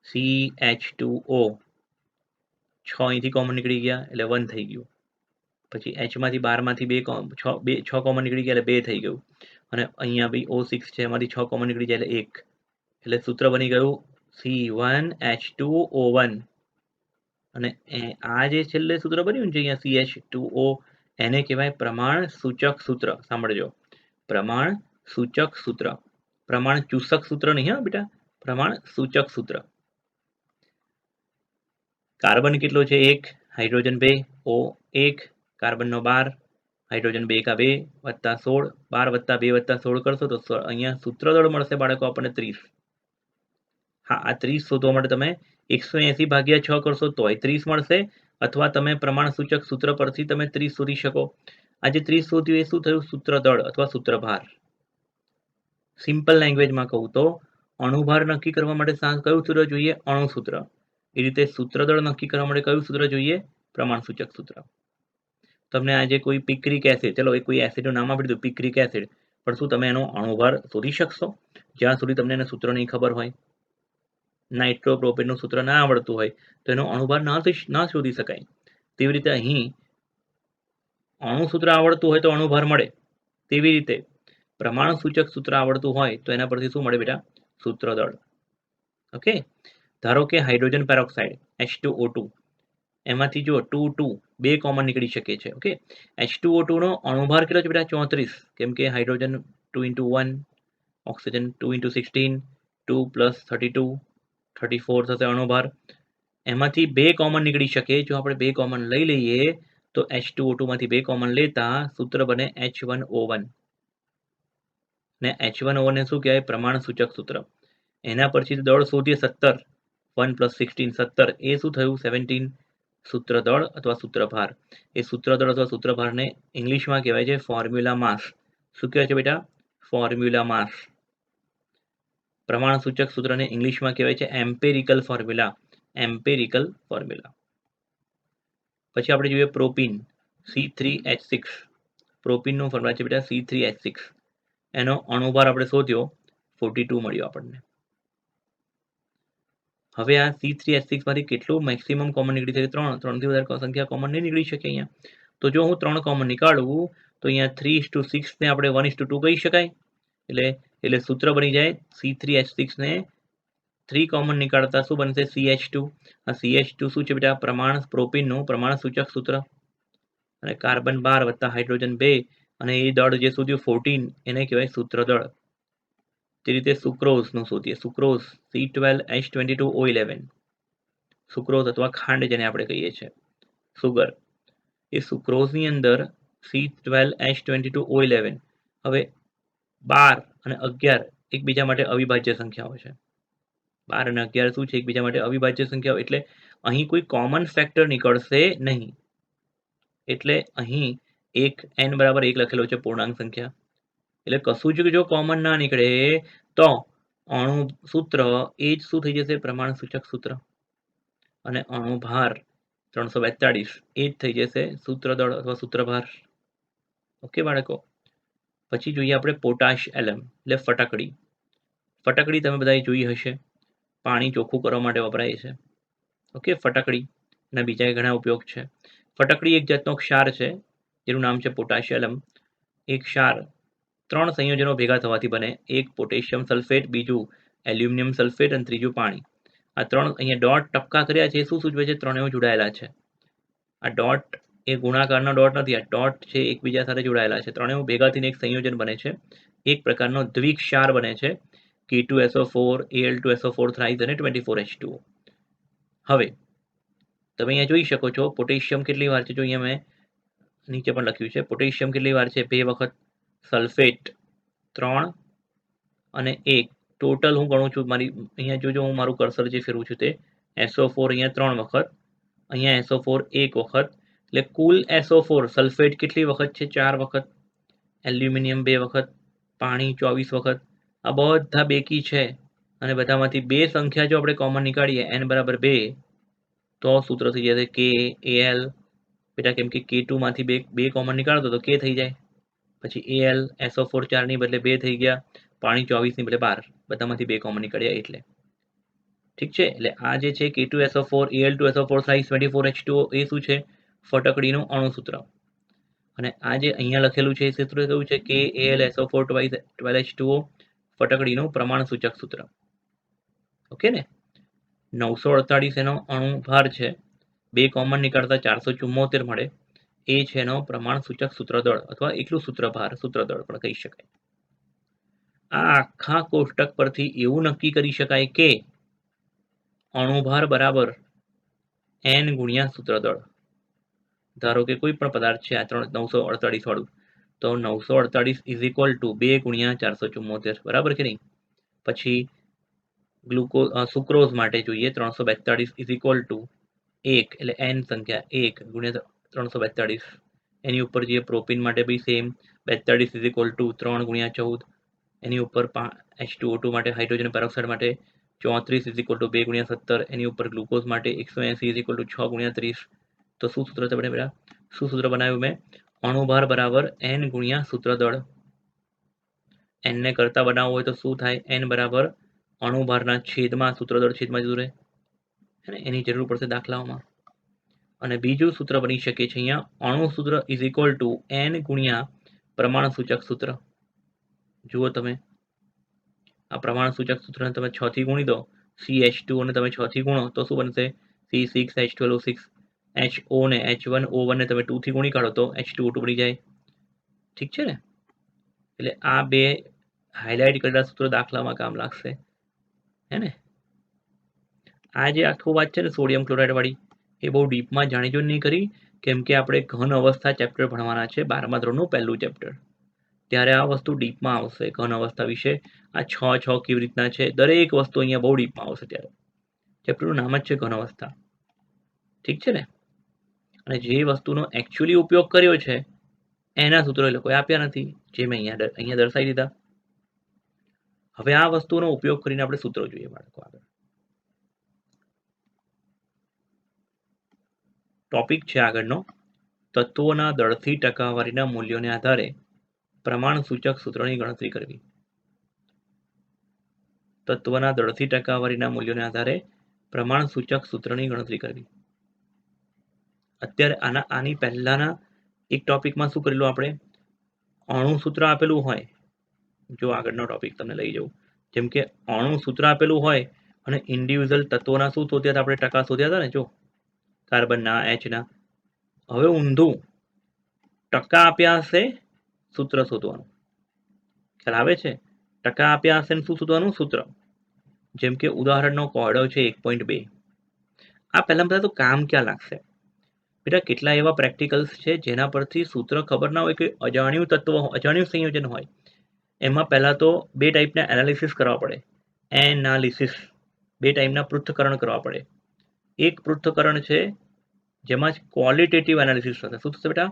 CH2O. 6 અહીંથી કોમન નીકળી ગયા એટલે 1 થઈ ગયું. પછી H માંથી 12 માંથી 6 કોમન નીકળી ગયા એટલે 2 થઈ ગયું. અને અહીંયા બી O6 છે, એમાંથી 6 કોમન નીકળી જાય એટલે 1. એટલે સૂત્ર બની ગયું C1H2O1. અને આ જે છેલ્લે સૂત્ર બન્યું છે અહીંયા CH2O, એને કહેવાય પ્રમાણ સૂચક સૂત્ર. સાંભળજો, પ્રમાણ સૂચક સૂત્ર, પ્રમાણ ચૂસક સૂત્ર નહીં હા બેટા, પ્રમાણ સૂચક સૂત્ર. કાર્બન કેટલો છે, 1, હાઇડ્રોજન 2, O1, કાર્બનનો 12, હાઇડ્રોજન 2 કા 2 વત્તા 16, 12 વત્તા 2 વત્તા 16 કરશો તો અહીંયા સૂત્ર દળ મળશે બાળકો આપણને 30. હા, આ 30 શોધવા માટે તમે 180/6 કરશો તોય 30 મળશે, અથવા તમે પ્રમાણ સૂચક સૂત્ર પરથી તમે 30 શોધી શકો. આ જે 30 શોધ્યું એ શું થયું, સૂત્ર દળ અથવા સૂત્ર ભાર. સિમ્પલ લેંગ્વેજમાં કહું તો અણુભાર નક્કી કરવા માટે કયું સૂત્ર જોઈએ, અણુ સૂત્ર. એ રીતે સૂત્ર દળ નક્કી કરવા માટે કયું સૂત્ર જોઈએ, પ્રમાણ સૂચક સૂત્ર. તમને આજે કોઈ પિક્રિક એસિડ, ચલો એ કોઈ એસિડનું નામ આપી દીધું પિક્રિક એસિડ, પણ શું તમે એનો અણુભાર શોધી શકશો જ્યાં સુધી તમને એનું સૂત્ર નહીં ખબર હોય. નાઇટ્રોપ્રોપેનનું સૂત્ર ના આવડતું હોય તો એનો અણુભાર ના શોધી શકાય. તેવી રીતે અહીં અણુ સૂત્ર આવડતું હોય તો અણુભાર મળે, તેવી રીતે પ્રમાણ સૂચક સૂત્ર આવડતું હોય તો એના પરથી શું મળે બેટા? સૂત્ર દળ. ઓકે, ધારો કે હાઇડ્રોજન પેરોક્સાઇડ H2O2, એમાંથી જો 2 બે કોમન નીકળી શકે છે. ઓકે, H2O2 નો અણુભાર કેટલો છે બેટા? 34, કેમ કે hydrogen 2 into 1, oxygen 2 into 16, 2 plus 32, 34 થશે અણુભાર. એમાંથી બે કોમન નીકળી શકે. જો આપણે બે કોમન લઈ લઈએ તો H2O2 માંથી બે કોમન લેતા સૂત્ર બને H1O1, ને H1O1 ને શું કહેવાય? પ્રમાણ સૂચક સૂત્ર. એના પછી દળ શોધીએ 17, 1 plus 16 17, એ શું થયું? 17 સૂત્ર દળ અથવા સૂત્રભાર. એ સૂત્ર દળ અથવા સૂત્રભારને ઇંગ્લિશમાં કહેવાય છે ફોર્મ્યુલા માસ. શું કહેવાય છે બેટા? ફોર્મ્યુલા માસ. પ્રમાણ સૂચક સૂત્રને ઇંગ્લિશમાં કહેવાય છે એમ્પેરિકલ ફોર્મ્યુલા. Empirical formula. પછી આપણે જોઈએ પ્રોપીન C3H6. પ્રોપીનનું ફોર્મ્યુલા છે બેટા C3H6. એનો અણુભાર આપણે શોધ્યો 42 મળ્યો આપણને. હવે આ C3H6 માંથી કેટલું મેક્સિમમ કોમન નીકળી શકે? 3. 3 થી વધારે સંખ્યા કોમન નહીં નીકળી શકે અહીંયા. તો જો હું 3 કોમન નીકાળું તો અહીંયા 3:6 ને આપણે 1:2 કહી શકાય. એટલે સૂત્ર બની જાય C3H6 ને 3 કોમન નીકાળતા શું બનશે? CH2. આ CH2 શું છે બેટા? પ્રોપીનનું પ્રમાણ સૂચક સૂત્ર. અને કાર્બન 12 વત્તા હાઇડ્રોજન 2 અને એ દળ જે શોધ્યું 14, એને કહેવાય સૂત્ર દળ. તે રીતે સુક્રોઝનું શોધીએ. Sucrose C12H22O11. સુક્રોઝ અથવા ખાંડ જેને આપણે કહીએ છીએ, સુગર. એ સુક્રોઝની અંદર C12H22O11. હવે 12 અને 11 એકબીજા માટે અવિભાજ્ય સંખ્યાઓ છે. 12 અને 11 શું છે? એકબીજા માટે અવિભાજ્ય સંખ્યાઓ. એટલે અહીં કોઈ કોમન ફેક્ટર નીકળશે નહીં. એટલે અહીં n બરાબર 1 લખેલો છે પૂર્ણાંક સંખ્યા. એટલે કશું જ જો કોમન ના નીકળે તો અણુ સૂત્ર એ જ શું થઈ જશે? પ્રમાણ સૂચક સૂત્ર. અને અણુભાર 342 એ જ થઈ જશે સૂત્ર દળ અથવા સૂત્રભાર. ઓકે બાળકો. પછી જોઈએ આપણે પોટાશ એલમ એટલે ફટાકડી. ફટાકડી તમે બધાએ જોઈ હશે, પાણી ચોખ્ખું કરવા માટે વપરાય છે. ઓકે, ફટાકડી ના બીજા ઘણા ઉપયોગ છે. ફટાકડી એક જાતનો ક્ષાર છે જેનું નામ છે પોટાશિયમ. એક ક્ષાર 3 સંયોજનો ભેગા થવાથી બને. એક પોટેશિયમ સલ્ફેટ, બીજું એલ્યુમિનિયમ સલ્ફેટ અને ત્રીજું પાણી. આ 3 અહીંયા ડોટ ટપકા કર્યા છે. શું સૂચવે છે? ત્રણેય જોડાયેલા છે. આ ડોટ એ ગુણાકારનો ડોટ નથી, આ ડોટ છે એકબીજા સાથે જોડાયેલા છે. ત્રણેય ભેગા થઈને એક સંયોજન બને છે. એક પ્રકારનો દ્વિક્ષાર બને છે. K2SO4, Al2SO4 thrice અને 24H2O. હવે તમે અહીંયા જોઈ શકો છો પોટેશિયમ કેટલી વાર છે. જો અહીંયા મેં નીચે પણ લખ્યું છે પોટેશિયમ કેટલી વાર છે? 2 વખત. સલ્ફેટ 3 અને 1. ટોટલ હું ગણું છું મારી અહીંયા જોજો, હું મારું કર્સર જે ફેરવું છું તે SO4 અહીંયા 3 વખત, અહીંયા SO4 1 વખત. એટલે કુલ SO4 સલ્ફેટ કેટલી વખત છે? 4 વખત. એલ્યુમિનિયમ 2 વખત. પાણી 24 વખત. આ બધા બેકી છે અને બધામાંથી બે સંખ્યા જો આપણે કોમન નીકાળીએ n બરાબર 2 તો સૂત્ર થઈ જશે KAl. બેટા કેમ કે K2 માંથી બે કોમન નીકાળતો તો K થઈ જાય. પછી Al SO4 4 ની બદલે 2 થઈ ગયા. પાણી 24 ની બદલે 12. બધામાંથી બે કોમન નીકળ્યા એટલે. ઠીક છે. એટલે આ જે છે K2SO4 Al2SO4 thrice 24H2O એ શું છે? ફટકડીનું અણુ સૂત્ર. અને આ જે અહીંયા લખેલું છે એ સૂત્ર કેવું છે? KAlSO4 12H2O ફટકડીનું પ્રમાણ સૂચક સૂત્ર. ઓકે ને. 948 એનો અણુભાર છે. બે કોમન નીકાળતા 474 મળે. એ છે એનો પ્રમાણ સૂચક સૂત્રદળ અથવા એકલું સૂત્રભાર, સૂત્રદળ પણ કહી શકાય. આ આખા કોષ્ટક પરથી એવું નક્કી કરી શકાય કે અણુભાર બરાબર n ગુણ્યા સૂત્રદળ. ધારો કે કોઈ પણ પદાર્થ છે આ 948 વાળું, તો 948 ઇઝ ઇક્વલ ટુ 2 ગુણ્યા 474, બરાબર કે નહીં? પછી સુક્રોઝ માટે જોઈએ 342 ઇઝ ઇક્વલ ટુ 1, એટલે n સંખ્યા 1 ગુણ્યા 342. એની ઉપર જે પ્રોપીન માટે બી સેમ 42 ઇઝ ઇક્વલ ટુ 3 ગુણ્યા 14. એની ઉપર H2O2 માટે હાઇડ્રોજન પેરોક્સાઇડ માટે 34 ઇઝ ઇક્વલ ટુ 2 ગુણ્યા 17. એની ઉપર ગ્લુકોઝ માટે 180 ઇઝ ઇક્વલ ટુ 6 ગુણ્યા 30. તો શું સૂત્ર તમે બેટા? શું સૂત્ર બનાવ્યું મેં? અણુભાર બરાબર n ગુણ્યા સૂત્રદળ. n ને કરતા બનાવવું હોય તો શું થાય? n બરાબર અણુભારના છેદમાં સૂત્રદળ છેદમાં જતું રહે. એની જરૂર પડશે દાખલાઓમાં. અને બીજું સૂત્ર બની શકે છે અહીંયા અણુ સૂત્ર ઇઝ ઇક્વલ ટુ n ગુણ્યા પ્રમાણ સૂચક સૂત્ર જુઓ તમે, આ પ્રમાણ સૂચક સૂત્રને તમે 6 થી ગુણી દો, CH2 ને તમે 6 થી ગુણો તો શું બનશે? C6H12O6. HO ને H1O1 ને તમે 2 થી ગુણી કાઢો તો H2O2 બની જાય. ઠીક છે ને? એટલે આ બે હાઇલાઇટ કરેલા સૂત્રો દાખલામાં કામ લાગશે, હે ને? આ જે આખું વાત છે ને સોડિયમ ક્લોરાઇડ વાળી, એ બહુ ડીપમાં જાણીજો નહીં કરી, કેમ કે આપણે ઘન અવસ્થા ચેપ્ટર ભણવાના છે, 12મા ધોરણનું પહેલું ચેપ્ટર. ત્યારે આ વસ્તુ ડીપમાં આવશે, ઘન અવસ્થા વિશે. આ 6 કેવી રીતના છે, દરેક વસ્તુ અહીંયા બહુ ડીપમાં આવશે. ત્યારે ચેપ્ટરનું નામ જ છે ઘન અવસ્થા. ઠીક છે ને? અને જે વસ્તુનો એકચ્યુઅલી ઉપયોગ કર્યો છે એના સૂત્રો એ લોકોએ આપ્યા નથી, જે મેં અહીંયા દર્શાવી દીધા. હવે આ વસ્તુનો ઉપયોગ કરીને આપણે સૂત્રો જોઈએ બાળકો. આગળ ટોપિક છે આગળનો, તત્વોના દળથી ટકાવારીના મૂલ્યોને આધારે પ્રમાણ સૂચક સૂત્રની ગણતરી કરવી. તત્વના દળથી ટકાવારીના મૂલ્યોને આધારે પ્રમાણ સૂચક સૂત્રની ગણતરી કરવી. અત્યારે આની પહેલાના એક ટોપિકમાં શું કરેલું આપણે? અણુ સૂત્ર આપેલું હોય, જો આગળનો ટોપિક તમને લઈ જાઉં, જેમ કે અણુ સૂત્ર આપેલું હોય અને ઇન્ડિવિજ્યુઅલ તત્વોના શું શોધ્યા હતા આપણે? ટકા શોધ્યા હતા ને. જો કાર્બનના, Hના. હવે ઊંધું, ટકા આપ્યા હશે, સૂત્ર શોધવાનું. ખ્યાલ આવે છે? ટકા આપ્યા હશે શું શોધવાનું? સૂત્ર. જેમ કે ઉદાહરણનો કોયડો છે 1.2. આ પહેલા તો કામ ક્યાં લાગશે બેટા? કેટલા એવા પ્રેક્ટિકલ્સ છે જેના પરથી સૂત્ર ખબર ના હોય, કે અજાણ્યું તત્વ, અજાણ્યું સંયોજન હોય. એમાં પહેલા તો બે ટાઈપના એનાલિસિસ કરવા પડે. એનાલિસિસ, બે ટાઈપના પૃથ્થકરણ કરવા પડે. એક પૃથ્થકરણ છે જેમાં ક્વોલિટેટિવ એનાલિસિસ થશે. શું થશે બેટા?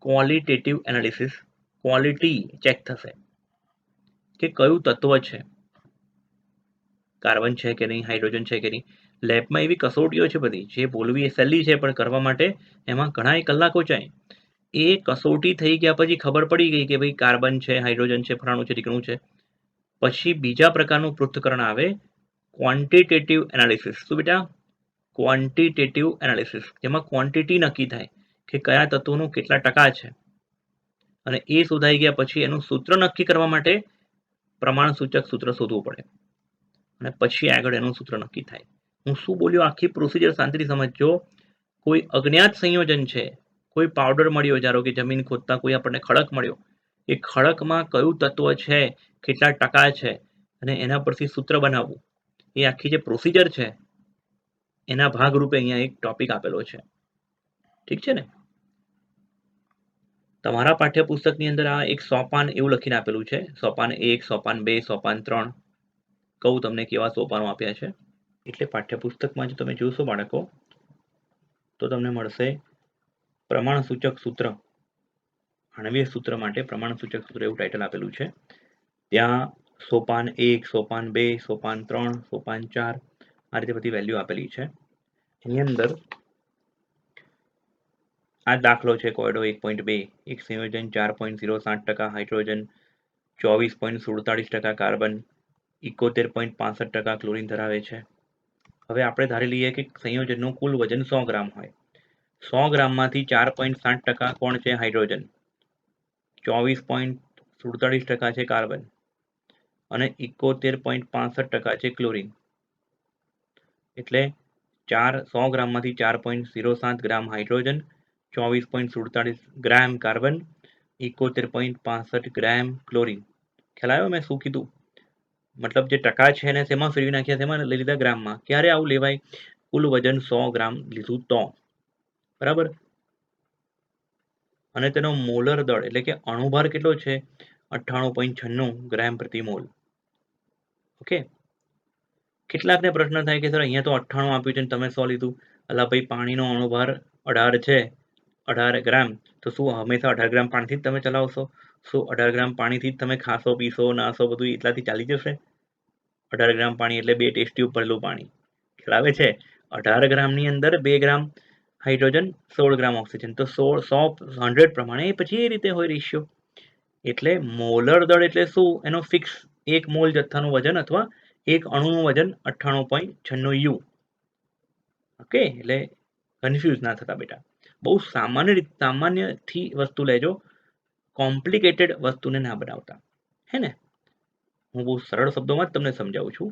Qualitative analysis. ક્વોલિટી ચેક થશે કે કયું તત્વ છે, કાર્બન છે કે નહીં, હાઇડ્રોજન છે કે નહીં. લેબમાં એવી કસોટીઓ છે બધી, જે બોલવી એ સહેલી છે, પણ કરવા માટે એમાં ઘણા કલાકો જાય. એ કસોટી થઈ ગયા પછી ખબર પડી ગઈ કે ભાઈ કાર્બન છે, હાઇડ્રોજન છે, ફલાણું છે, ઢીકણું છે. પછી બીજા પ્રકારનું પૃથ્થકરણ આવે, ક્વોન્ટિટેટિવ એનાલિસિસ. શું બેટા? ક્વોન્ટિટેટિવ એનાલિસિસ, જેમાં ક્વોન્ટિટી નક્કી થાય કે કયા તત્વોનું કેટલા ટકા છે, અને એ શોધાઈ ગયા પછી એનું સૂત્ર નક્કી કરવા માટે પ્રમાણ સૂચક સૂત્ર શોધવું પડે, અને પછી આગળ એનું સૂત્ર નક્કી થાય. હું શું બોલ્યો, આખી પ્રોસિજર શાંતિથી સમજજો. કોઈ અજ્ઞાત સંયોજન છે, કોઈ પાવડર મળ્યો, ધારો કે જમીન ખોદતા કોઈ આપણને ખડક મળ્યો, એ ખડકમાં કયું તત્વ છે, કેટલા ટકા છે, અને એના પરથી સૂત્ર બનાવવું, એ આખી જે પ્રોસિજર છે એના ભાગરૂપે અહીંયા એક ટોપિક આપેલો છે. ઠીક છે ને? તમારા પાઠ્યપુસ્તકની અંદર આ એક સોપાન એવું લખીને આપેલું છે, સોપાન 1, સોપાન 2, સોપાન 3. કહું તમને કેવા સોપાનો આપ્યા છે. એટલે પાઠ્યપુસ્તકમાં જો તમે જોશો બાળકો, તો તમને મળશે પ્રમાણ સૂચક સૂત્ર, આણ્વીય સૂત્ર માટે પ્રમાણ સૂચક સૂત્ર એવું ટાઇટલ આપેલું છે. ત્યાં સોપાન 1, સોપાન 2, સોપાન 3, સોપાન 4, આ રીતે બધી વેલ્યુ આપેલી છે. એની અંદર આ દાખલો છે કોયડો 1.2. એક સંયોજન 4.07% હાઇડ્રોજન, 24.47% કાર્બન, 71.65% ક્લોરીન ધરાવે છે. હવે આપણે ધારી લઈએ કે સંયોજનનું કુલ વજન 100 ગ્રામ હોય. 100 ગ્રામમાંથી 4.60% કોણ છે? હાઇડ્રોજન. 24.47% છે કાર્બન, અને 71.65% છે ક્લોરીન. એટલે 100 ગ્રામમાંથી 4.07 ગ્રામ હાઇડ્રોજન, 24.47 ગ્રામ કાર્બન, 71.65 ગ્રામ ક્લોરીન. ખ્યાલ આવ્યો મેં શું કીધું? મતલબ જે ટકા છે એને શેમાં ફેરવી નાખ્યા, શેમાં લઈ લીધા? ગ્રામમાં. ક્યારે આવું લેવાય? કુલ વજન 100 ગ્રામ લીધું તો. બરાબર? અને તેનો મોલર દળ એટલે કે અણુભાર કેટલો છે? 98.96 ગ્રામ પ્રતિ મોલ. ઓકે. કેટલાકને પ્રશ્ન થાય કે સર અહીંયા તો 98 આપ્યું છે ને તમે 100 લીધું. અલા ભાઈ, પાણીનો અણુભાર 18 છે, 18 ગ્રામ. તો શું હંમેશા 18 ગ્રામ પાણીથી જ તમે ચલાવશો? શું 18 ગ્રામ પાણીથી જ તમે ખાશો, પીશો, નાશો, બધું એટલાથી ચાલી જશે? 18 ગ્રામ પાણી એટલે 2 ટેસ્ટ ટ્યુબ ભરેલું પાણી. ખ્યાલ આવે છે? 18 ગ્રામની અંદર 2 ગ્રામ હાઇડ્રોજન, 16 ગ્રામ ઓક્સિજન. તો 100 પ્રમાણે પછી એ રીતે હોય રેશિયો. એટલે મોલર દળ એટલે શું? એનો ફિક્સ 1 મોલ જથ્થાનું વજન અથવા એક અણુનું વજન 98.96 યુ. ઓકે. એટલે કન્ફ્યુઝ ના થતા બેટા. બહુ સામાન્યથી વસ્તુ લેજો. કોમ્પ્લિકેટેડ વસ્તુને ના બનાવતા, હે ને? હું બહુ સરળ શબ્દોમાં જ તમને સમજાવું છું.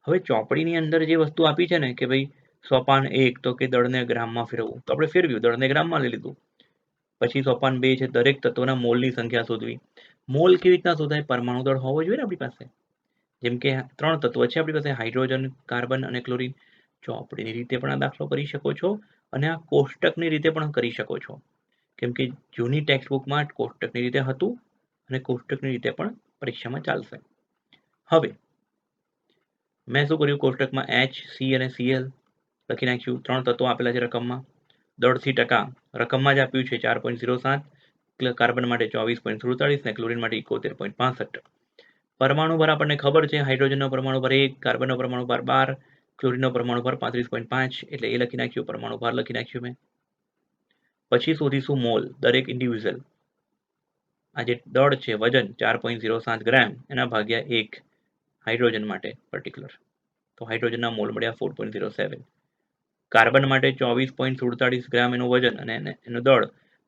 હવે ચોપડીની અંદર જે વસ્તુ આપી છે ને કે ભાઈ સોપાન 1 તો કે દળને ગ્રામમાં ફેરવવું, તો આપણે ફેરવ્યું, દળને ગ્રામમાં લઈ લીધું. પછી સોપાન 2 છે દરેક તત્વના મોલની સંખ્યા શોધવી. મોલ કેવી રીતના શોધાય? પરમાણુ દળ હોવો જોઈએ ને આપણી પાસે. જેમ કે 3 તત્વો છે આપણી પાસે, હાઇડ્રોજન, કાર્બન અને ક્લોરીન. ચોપડીની રીતે પણ આ દાખલો કરી શકો છો અને આ કોષ્ટકની રીતે પણ કરી શકો છો, કેમ કે જૂની ટેક્સ્ટ બુકમાં કોષ્ટકની રીતે હતું અને કોષ્ટકની રીતે પણ પરીક્ષામાં ચાલશે. હવે મેં શું કર્યું, કોષ્ટકમાં HC અને Cl લખી નાખ્યું. 3 તત્વો આપેલા છે રકમમાં. દળથી ટકા રકમમાં જ આપ્યું છે 4.07, કાર્બન માટે 24.47 ને ક્લોરીન માટે 71.65. પરમાણુ ભાર આપણને ખબર છે, હાઇડ્રોજનનો પરમાણુ ભાર 1, કાર્બનનો પરમાણુ ભાર 12, ક્લોરીનનો પરમાણુ ભાર 35.5, એટલે એ લખી નાખ્યું, પરમાણુ ભાર લખી નાખ્યું મેં. પછી શોધીશું મોલ, દરેક ઇન્ડિવિજ્યુઅલ. આ જે દળ છે વજન 4.07 ગ્રામ એના ભાગ્યા 1 હાઇડ્રોજન માટે પર્ટિક્યુલર, તો હાઇડ્રોજનના મોલ મળ્યા 4.07. કાર્બન માટે 24.47 ગ્રામ એનું વજન અને એનું દળ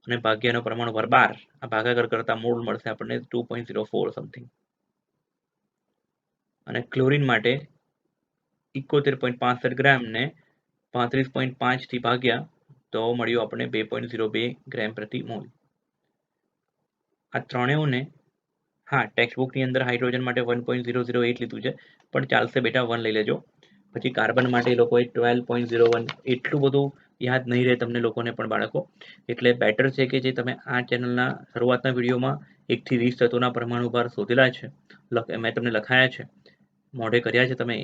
અને ભાગ્યા એનો પરમાણુ ભાર 12. આ ભાગાકાર કરતા મોલ મળશે આપણને 2.04 સમથિંગ. અને ક્લોરીન માટે 71.65 ગ્રામ ને 35.5 થી ભાગ્યા તો મળ્યું આપણને 2.02 ગ્રામ પ્રતિ મોલ. આ ત્રણેયને હા ટેક્સ્ટ બુકની અંદર હાઇડ્રોજન માટે 1.008 લીધું છે, પણ ચાલશે બેટા, 1 લઈ લેજો. પછી કાર્બન માટે એ લોકોએ 12.01, એટલું બધું યાદ નહીં રહે તમને લોકોને પણ બાળકો, એટલે બેટર છે કે જે તમે આ ચેનલના શરૂઆતના વિડીયોમાં 1 થી 20 તત્વોના પરમાણુ ભાર શોધેલા છે, મેં તમને લખાયા છે, મોઢે કર્યા છે તમે,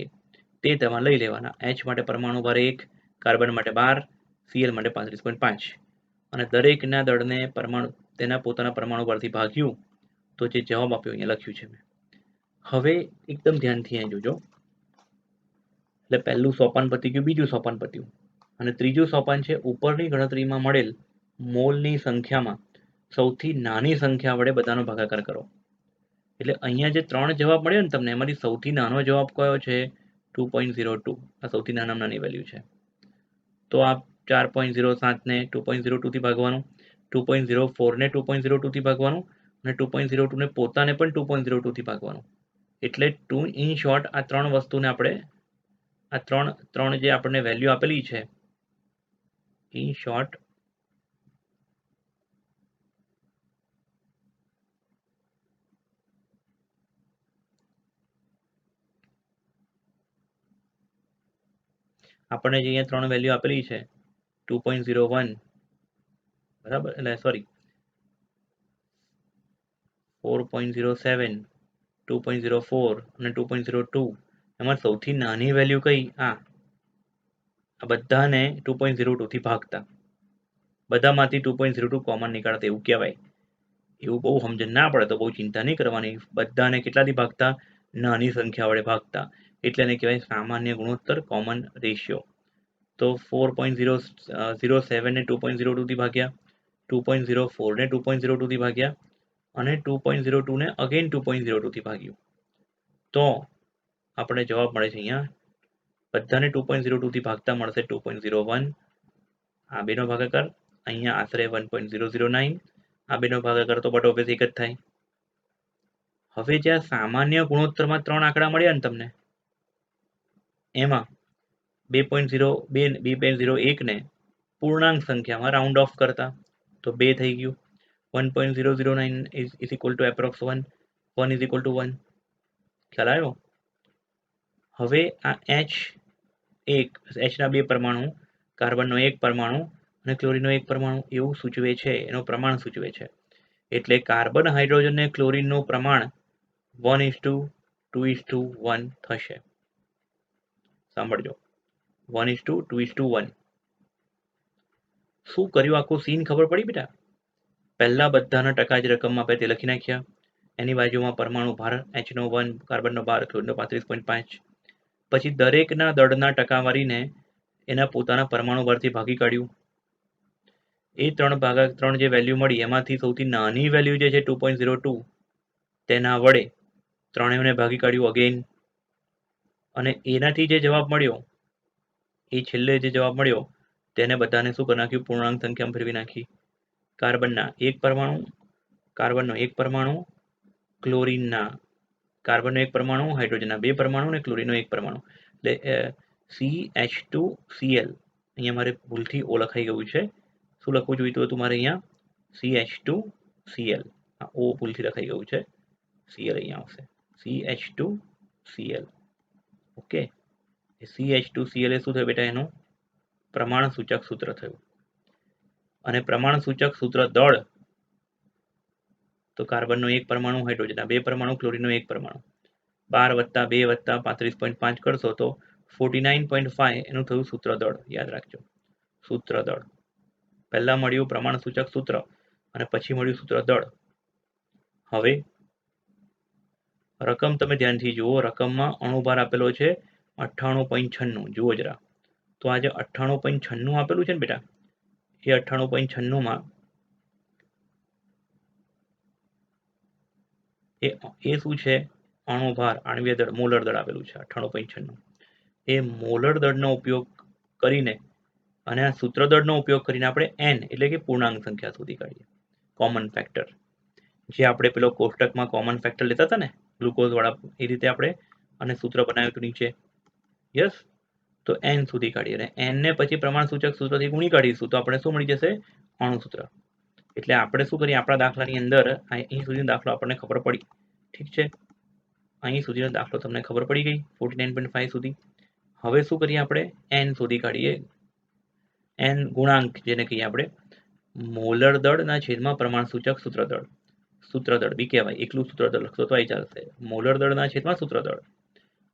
તે તેમાં લઈ લેવાના. H માટે પરમાણુ ભાર 1, કાર્બન માટે 12, Cl માટે 35.5 અને દરેકના દળને તેના પોતાના પરમાણુ ભારથી ભાગ્યું તો જે જવાબ આપ્યો અહીંયા લખ્યું છે મેં. હવે એકદમ ધ્યાનથી અહીં જોજો. એટલે પહેલું સોપાન પતી ગયું, બીજું સોપાન પત્યું અને ત્રીજું સોપાન છે ઉપરની ગણતરીમાં મળેલ મોલની સંખ્યામાં સૌથી નાની સંખ્યા વડે બધાનો ભાગાકાર કરો. એટલે અહીંયા જે 3 જવાબ મળ્યો ને તમને, એમાંથી સૌથી નાનો જવાબ કયો છે? 2.02. આ સૌથી નાની વેલ્યુ છે. તો આ 4.07 ને 2.02 થી ભાગવાનું, 2.04 ને 2.02 થી ભાગવાનું અને 2.02 ને પોતાને પણ 2.02 થી ભાગવાનું. એટલે ઇન શોર્ટ આ 3 વસ્તુને આપણે આ ત્રણ જે આપણને વેલ્યુ આપેલી છે, ઇન શોર્ટ આપણને જે અહીંયા 3 વેલ્યુ આપેલી છે 2.01 બરાબર, એટલે સોરી 4.07, 2.04 અને 2.02, એમાં સૌથી નાની વેલ્યુ કઈ? આ બધાને 2.02 થી ભાગતા, બધામાંથી 2.02 કોમન નીકાળતા એવું કહેવાય. એવું બહુ સમજણ ના પડે તો બહુ ચિંતા નહીં કરવાની. બધાને કેટલાથી ભાગતા? નાની સંખ્યા વડે ભાગતા, એટલે એને કહેવાય સામાન્ય ગુણોત્તર, કોમન રેશિયો. તો 4.07 ને 2.02 થી ભાગ્યા, 2.04 ને 2.02 થી ભાગ્યા અને 2.02 ને અગેન 2.02 થી ભાગ્યું, તો આપણે જવાબ મળે છે અહીંયા બધાને 2.02 થી ભાગતા મળશે 2.01. આ બેનો ભાગાકાર અહીંયા આશરે 1.009. આ બેનો ભાગાકાર તો બટ ઓબ્વિયસ એક જ થાય. હવે જ્યાં સામાન્ય ગુણોત્તરમાં 3 આંકડા મળ્યા ને તમને, એમાં 2.01 ને પૂર્ણાંક સંખ્યામાં રાઉન્ડ ઓફ કરતા તો 2 થઈ ગયું. 1.009 is equal to approx 1, 1 is equal to 1. ખ્યાલ આવ્યો? હવે આ Hના 2 પરમાણુ, કાર્બનનો 1 પરમાણુ અને ક્લોરીનનો 1 પરમાણુ એવું સૂચવે છે, એનું પ્રમાણ સૂચવે છે. એટલે કાર્બન, હાઇડ્રોજન અને ક્લોરીનનું પ્રમાણ 1:2:1 થશે. સાંભળજો, 1:2:1. શું કર્યું આખું સીન ખબર પડી બેટા? પહેલા બધાના ટકા જ રકમમાં આપણે તે લખી નાખ્યા, એની બાજુમાં પરમાણુ ભાર Hનો 1, કાર્બનનો 12, ક્લોરીનનો 35.5. પછી દરેકના દળના ટકાવારીને એના પોતાના પરમાણુ ભારથી ભાગી કાઢ્યું. એ 3 જે વેલ્યુ મળી એમાંથી સૌથી નાની વેલ્યુ જે છે 2.02, તેના વડે ત્રણેયને ભાગી કાઢ્યું અગેન, અને એનાથી જે જવાબ મળ્યો, એ છેલ્લે જે જવાબ મળ્યો તેને બધાને શું કરી નાખ્યું? પૂર્ણાંક સંખ્યામાં ફેરવી નાખી. કાર્બનના 1 પરમાણુ, કાર્બનનો એક પરમાણુ, ક્લોરીનના કાર્બનનો એક પરમાણુ, હાઇડ્રોજનના બે પરમાણુ અને ક્લોરીનનો એક પરમાણુ, એટલે CH2Cl. અહીંયા મારે ભૂલથી ઓ લખાઈ ગયું છે. શું લખવું જોઈતું હતું મારે અહીંયા? CH2Cl. ઓ ભૂલથી લખાઈ ગયું છે. Cl અહીંયા આવશે. CH2Cl. ઓકે. CH2Cl એ શું થયું બેટા? એનું પ્રમાણ સૂચક સૂત્ર થયું. અને પ્રમાણ સૂચક સૂત્ર દળ તો કાર્બનનો એક પરમાણુ, હાઇડ્રોજનના બે પરમાણુ, ક્લોરીનનો એક પરમાણુ, 12 + 2 + 35.5 કરશો તો 49.5 એનું થયું સૂત્ર દળ. યાદ રાખજો, સૂત્ર દળ. પહેલા મળ્યું પ્રમાણ સૂચક સૂત્ર અને પછી મળ્યું સૂત્ર દળ. હવે રકમ તમે ધ્યાનથી જુઓ. રકમમાં અણુભાર આપેલો છે 98.96. જુઓ જરા. તો આ જે 98.96 આપેલું છે ને બેટા, એ 98.96માં એ શું છે? અણુભાર, આણ્વીય દળ, મોલર દળ આપેલું છે 98.96. એ મોલર દળનો ઉપયોગ કરીને અને આ સૂત્ર દળનો ઉપયોગ કરીને આપણે n એટલે કે પૂર્ણાંક સંખ્યા શોધી કાઢીએ. કોમન ફેક્ટર, જે આપણે પેલો કોષ્ટકમાં કોમન ફેક્ટર લેતા હતા ને ગ્લુકોઝ વાળા, એ રીતે આપણે અને સૂત્ર બનાવ્યું હતું નીચે. યસ. તો n શોધી કાઢીએ અને n ને પછી પ્રમાણ સૂચક સૂત્રથી ગુણી કાઢીશું તો આપણે શું મળી જશે? અણુ સૂત્ર. એટલે આપણે શું કરીએ, આપણા દાખલાની અંદર અહીં સુધીનો દાખલો આપણને ખબર પડી. ઠીક છે, અહીં સુધીનો દાખલો તમને ખબર પડી ગઈ 49.5 સુધી. હવે શું કરીએ, આપણે n શોધી કાઢીએ. n ગુણાંક જેને કહીએ આપણે, મોલર દળના છેદમાં પ્રમાણ સૂચક સૂત્ર દળ. સૂત્ર દળ બી કહેવાય. એકલું સૂત્ર દળ લખશો તો ચાલશે. મોલર દળના છેદમાં સૂત્ર દળ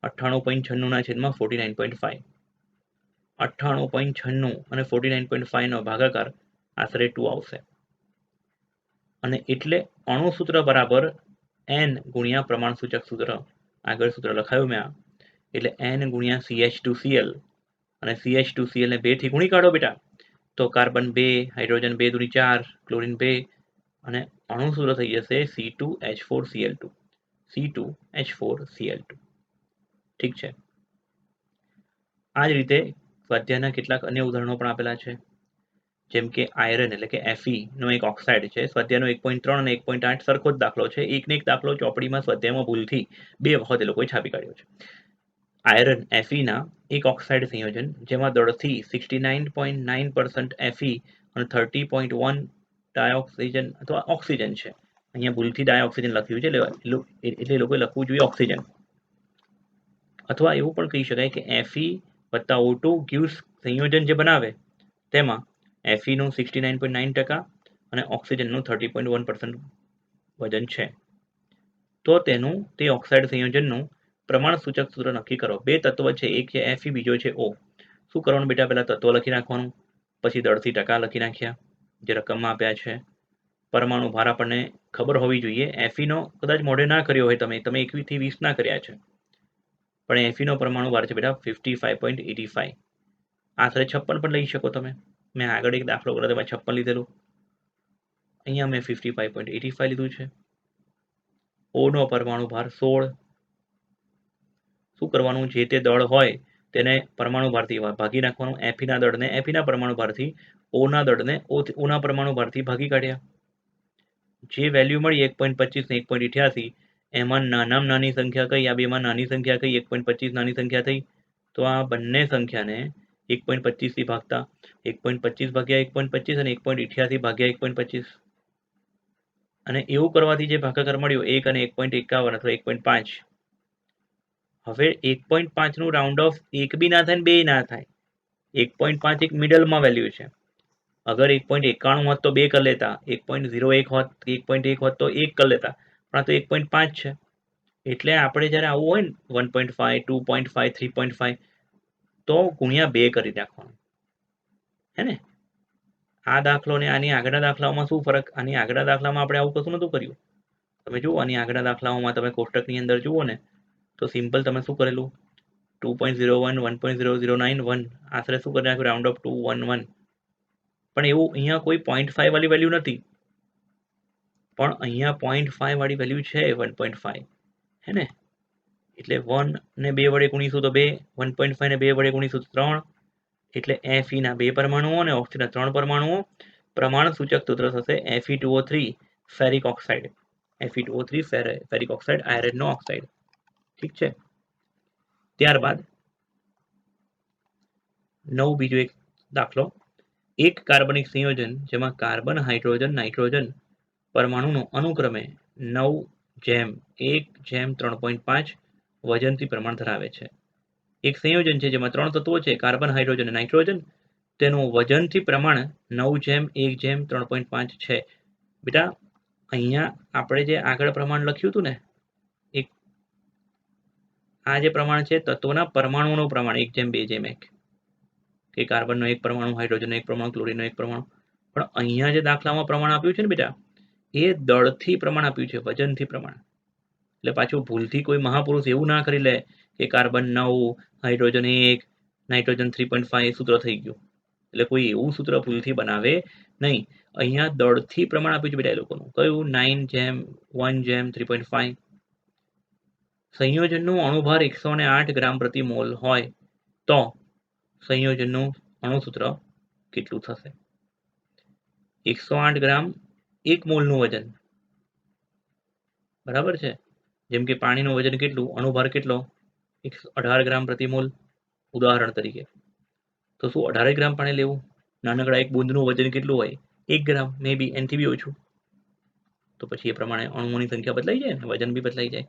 98.96 છેદમાં 49.5. 98.96 અને 49.5 નો ભાગાકાર આશરે 2 આવશે. અને એટલે અણુ સૂત્ર બરાબર n ગુણ્યા પ્રમાણ સૂચક સૂત્ર. આગળ સૂત્ર લખાયું મેં આ. એટલે n ગુણ્યા CH2Cl. અને CH2Cl ને 2 થી ગુણી કાઢો બેટા તો કાર્બન 2, હાઇડ્રોજન 2 × 4, ક્લોરીન 2 અને અણુ સૂત્ર થઈ જશે C2H4Cl2. C2H4Cl2. ઠીક છે. આ જ રીતે સ્વાધ્યાયના કેટલાક અન્ય ઉદાહરણો પણ આપેલા છે. જેમ કે આયરન એટલે કે Fe નો એક ઓક્સાઇડ છે. સ્વાધ્યાયનો 1.3 અને 1.8 સરખો જ દાખલો છે. એકને એક દાખલો ચોપડીમાં સ્વાધ્યાયમાં ભૂલથી 2 વખત એ લોકોએ છાપી કાઢ્યો છે. આયરન Fe ના એક ઓક્સાઇડ સંયોજન જેમાં દળથી 69.9% Fe અને 30.1 ડાયોક્સિજન અથવા ઓક્સિજન છે. અહીંયા ભૂલથી ડાયોક્સિજન લખ્યું છે એટલે એ લોકોએ લખવું જોઈએ ઓક્સિજન. અથવા એવું પણ કહી શકાય કે Fe + O2 gives સંયોજન જે બનાવે તેમાં Fe નું 69.9% અને ઓક્સિજનનું 30.1% વજન છે. તો તેનું તે ઓક્સાઇડ સંયોજનનું પ્રમાણ સૂચક સૂત્ર નક્કી કરો. 2 તત્વ છે, એક છે Fe, બીજો છે O. શું કરવાનું બેટા? પહેલા તત્વ લખી નાખવાનું, પછી દળથી ટકા લખી નાખ્યા જે રકમમાં આપ્યા છે. પરમાણુ ભાર આપણને ખબર હોવી જોઈએ. Fe નો કદાચ મોઢે ના કર્યો હોય, તમે 21 થી 20 ના કર્યા છે, પણ Fe નો પરમાણુ ભાર છે બેટા 55.85. આશરે 56 પણ લઈ શકો તમે. મેં આગળ એક દાખલો કર્યો તેમાં 56 લીધેલું, અહીંયા મેં 55.85 લીધું છે. O નો પરમાણુ ભાર 16. શું કરવાનું? જે તે દળ હોય તેને પરમાણુ ભારથી ભાગી નાખવાનું. Fe ના દળને Fe ના પરમાણુ ભારથી, O ના દળને O ના પરમાણુ ભારથી ભાગી કાઢ્યા. જે વેલ્યુ મળી 1.25 ને 1.88, એમાં નાનામાં નાની સંખ્યા કઈ? આ બેમાં નાની સંખ્યા કઈ? 1.25 નાની સંખ્યા થઈ. તો આ બંને સંખ્યાને 1.25 થી ભાગતા 1.25 ભાગ્યા 1.25 અને 1.88 ભાગ્યા 1.25. અને એવું કરવાથી જે ભાગાકાર મળ્યો 1 અને 1.51 અથવા 1.5. હવે 1.5 નું રાઉન્ડ ઓફ 1 બી ના થાય ને 2 ના થાય. 1.5 એક મિડલમાં વેલ્યુ છે. અગર 1.91 હોત તો 2 કરી લેતા, 1.01 હોત, 1.1 હોત તો 1 કરી લેતા, પણ આ તો 1.5 છે. એટલે આપણે જ્યારે આવું હોય ને 1.5, 2.5, 3.5 તો ગુણ્યા 2 કરી નાખવાનું. હે ને? આ દાખલો ને આની આગળના દાખલાઓમાં શું ફરક? આની આગળના દાખલામાં આપણે આવું કશું નતું કર્યું. તમે જુઓ, આની આગળના દાખલાઓમાં તમે કોષ્ટકની અંદર જુઓ ને તો સિમ્પલ તમે શું કરેલું? 2.01, 1.0091 આશરે શું કરી નાખ્યું? Round of 211. પણ એવું અહીંયા કોઈ 0.5 વાળી વેલ્યુ નથી, પણ અહીંયા 0.5 વાળી વેલ્યુ છે 1.5. હે ને? એટલે 1 ને 2 વડે ગુણીશું તો 2, 1.5 ને 2 વડે ગુણીશું તો 3. એટલે Fe ના 2 પરમાણુઓ અને ઓક્સિજનના 3 પરમાણુઓ. પ્રમાણ સૂચક સૂત્ર થશે Fe2O3 ferric oxide, Fe2O3 ferric oxide આયરનનો ઓક્સાઇડ. ઠીક છે. ત્યારબાદ બીજો એક દાખલો, એક કાર્બનિક સંયોજન જેમાં કાર્બન, હાઇડ્રોજન, નાઇટ્રોજન પરમાણુનો અનુક્રમે 9:1:3.5 વજનથી પ્રમાણ ધરાવે છે. એક સંયોજન છે જેમાં 3 તત્વો છે, કાર્બન, હાઇડ્રોજન અને નાઇટ્રોજન. તેનું વજનથી પ્રમાણ 9:1:3.5 છે. બેટા અહીંયા આપણે જે આગળ પ્રમાણ લખ્યું હતું ને, એક આ જે પ્રમાણ છે તત્વોના પરમાણુઓનું પ્રમાણ 1:2:1, કે કાર્બનનો એક પરમાણુ, હાઇડ્રોજનનો એક પરમાણુ, ક્લોરીનનો એક પરમાણુ. પણ અહીંયા જે દાખલામાં પ્રમાણ આપ્યું છે ને બેટા, એ દળથી પ્રમાણ આપ્યું છે, વજનથી પ્રમાણ. એટલે પાછું ભૂલથી કોઈ મહાપુરુષ એવું ના કરી લે કે કાર્બન 9, હાઇડ્રોજન 1, નાઇટ્રોજન 3.5 સૂત્ર થઈ ગયું. એટલે કોઈ એવું સૂત્ર ભૂલથી બનાવે નહીં. અહીંયા દળથી પ્રમાણ આપ્યું છે બેટા એ લોકોનું. કયું? 9:1:3.5. સંયોજનનું અણુભાર 108 ગ્રામ પ્રતિ મોલ હોય તો સંયોજનનું અણુસૂત્ર કેટલું થશે? 108 ગ્રામ 1 મોલનું વજન, બરાબર છે. જેમ કે પાણીનું વજન કેટલું, અણુભાર કેટલો? 118 ગ્રામ પ્રતિ મોલ, ઉદાહરણ તરીકે. તો શું 18 ગ્રામ પાણી લેવું? નાનકડા એક બુંદનું વજન કેટલું હોય? 1 ગ્રામ, મે બી એનથી બી ઓછું. તો પછી એ પ્રમાણે અણુઓની સંખ્યા બદલાઈ જાય ને, વજન બી બદલાઈ જાય.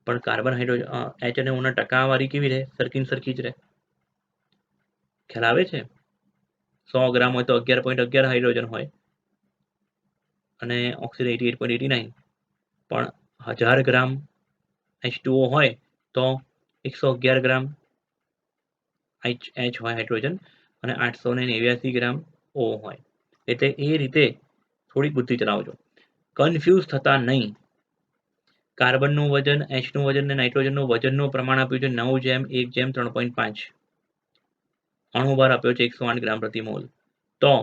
પણ કાર્બન, હાઇડ્રોજન, H અને O ના ટકાવારી કેવી રહે? સરખી જ રહે. ખ્યાલ આવે છે? 100 ગ્રામ હોય તો 11.11 હાઇડ્રોજન હોય અને ઓક્સિજન 88.89. પણ 1000 ગ્રામ H2O હોય તો 111 ગ્રામ H હોય હાઇડ્રોજન અને 889 ગ્રામ O હોય. એટલે એ રીતે થોડીક બુદ્ધિ ચલાવજો, કન્ફ્યુઝ થતા નહીં. કાર્બનનું વજન, Hનું વજન અને નાઇટ્રોજનનું વજનનું પ્રમાણ આપ્યું છે 9:1:3.5. અણુભાર આપ્યો છે 108 ગ્રામ પ્રતિ મોલ. તો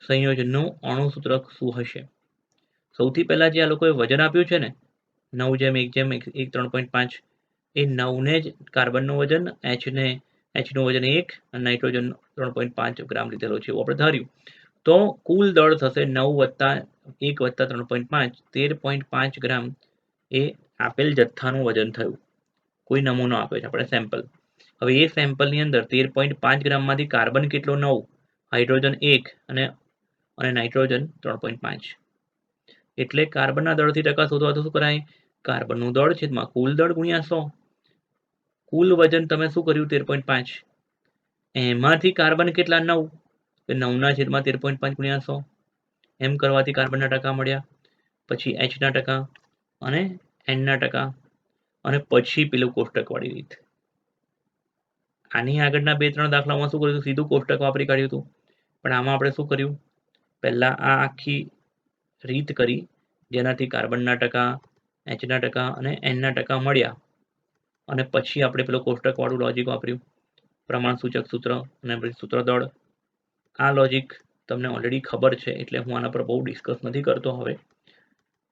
સંયોજનનું અણુસૂત્ર શું હશે? સૌથી પહેલા જે આ લોકોએ વજન આપ્યું છે ને 9:1:3.5, એ 9ને જ કાર્બનનું વજન, Hનું વજન 1 અને નાઇટ્રોજન 3.5 ગ્રામ લીધેલો છે એવું આપણે ધાર્યું. તો કુલ દળ થશે 9+1+3.5, 13.5 ગ્રામ. એ આપેલ જથ્થાનું વજન થયું. કોઈ નમૂનો આપ્યો છે આપણે, સેમ્પલ. હવે એ સેમ્પલની અંદર 13.5 ગ્રામમાંથી કાર્બન કેટલો? 9, હાઇડ્રોજન 1 અને નાઇટ્રોજન 3.5. એટલે કાર્બનના દળથી ટકા શોધવા તો શું કરાય? કાર્બનનું દળ છેદમાં કુલ દળ ગુણ્યા 100. કુલ વજન તમે શું કર્યું? 13.5. એમાંથી કાર્બન કેટલા? 9. 9 છેદમાં 13.5 ગુણ્યા 100. એમ કરવાથી કાર્બનના ટકા મળ્યા. પછી Hના ટકા અને Nના ટકા અને પછી પેલું કોષ્ટકવાળી રીત. આની આગળના 2-3 દાખલામાં શું કર્યું? સીધું કોષ્ટક વાપરી કાઢ્યું હતું. પણ આમાં આપણે શું કર્યું? પહેલા આ આખી રીત કરી જેનાથી કાર્બનના ટકા, Hના ટકા અને Nના ટકા મળ્યા અને પછી આપણે પેલું કોષ્ટકવાળું લોજિક વાપર્યું, પ્રમાણ સૂચક સૂત્ર અને પછી સૂત્ર દળ. આ લોજિક તમને ઓલરેડી ખબર છે એટલે હું આના પર બહુ ડિસ્કસ નથી કરતો. હવે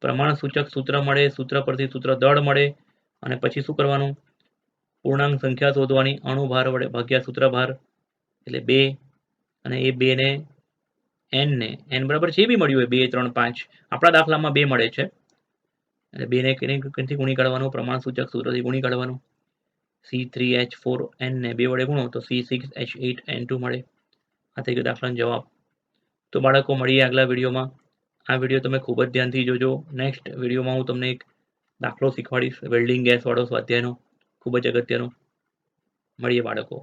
પ્રમાણ સૂચક સૂત્ર મળે, સૂત્ર પરથી સૂત્ર દળ મળે અને પછી શું કરવાનું? પૂર્ણાંક સંખ્યા શોધવાની, અણુભાર વડે ભાગ્યા સૂત્રભાર એટલે 2 અને એ 2 ને n બરાબર જે બી મળ્યું હોય 2, 3, 5, આપણા દાખલામાં 2 મળે છે એટલે 2 ને કંઈથી ગુણી કાઢવાનું? પ્રમાણ સૂચક સૂત્રથી ગુણી કાઢવાનું. C3H4n ને 2 વડે ગુણો તો C6H8n2 મળે. આ થઈ ગયો દાખલાનો જવાબ. તો બાળકો મળીએ આગલા વિડીયોમાં. આ વિડીયો તમે ખૂબ જ ધ્યાનથી જોજો. નેક્સ્ટ વિડીયોમાં હું તમને એક દાખલો શીખવાડીશ, વેલ્ડિંગ ગેસ વાળો સ્વાધ્યાયનો, ખૂબ જ અગત્યનો. મળીએ બાળકો.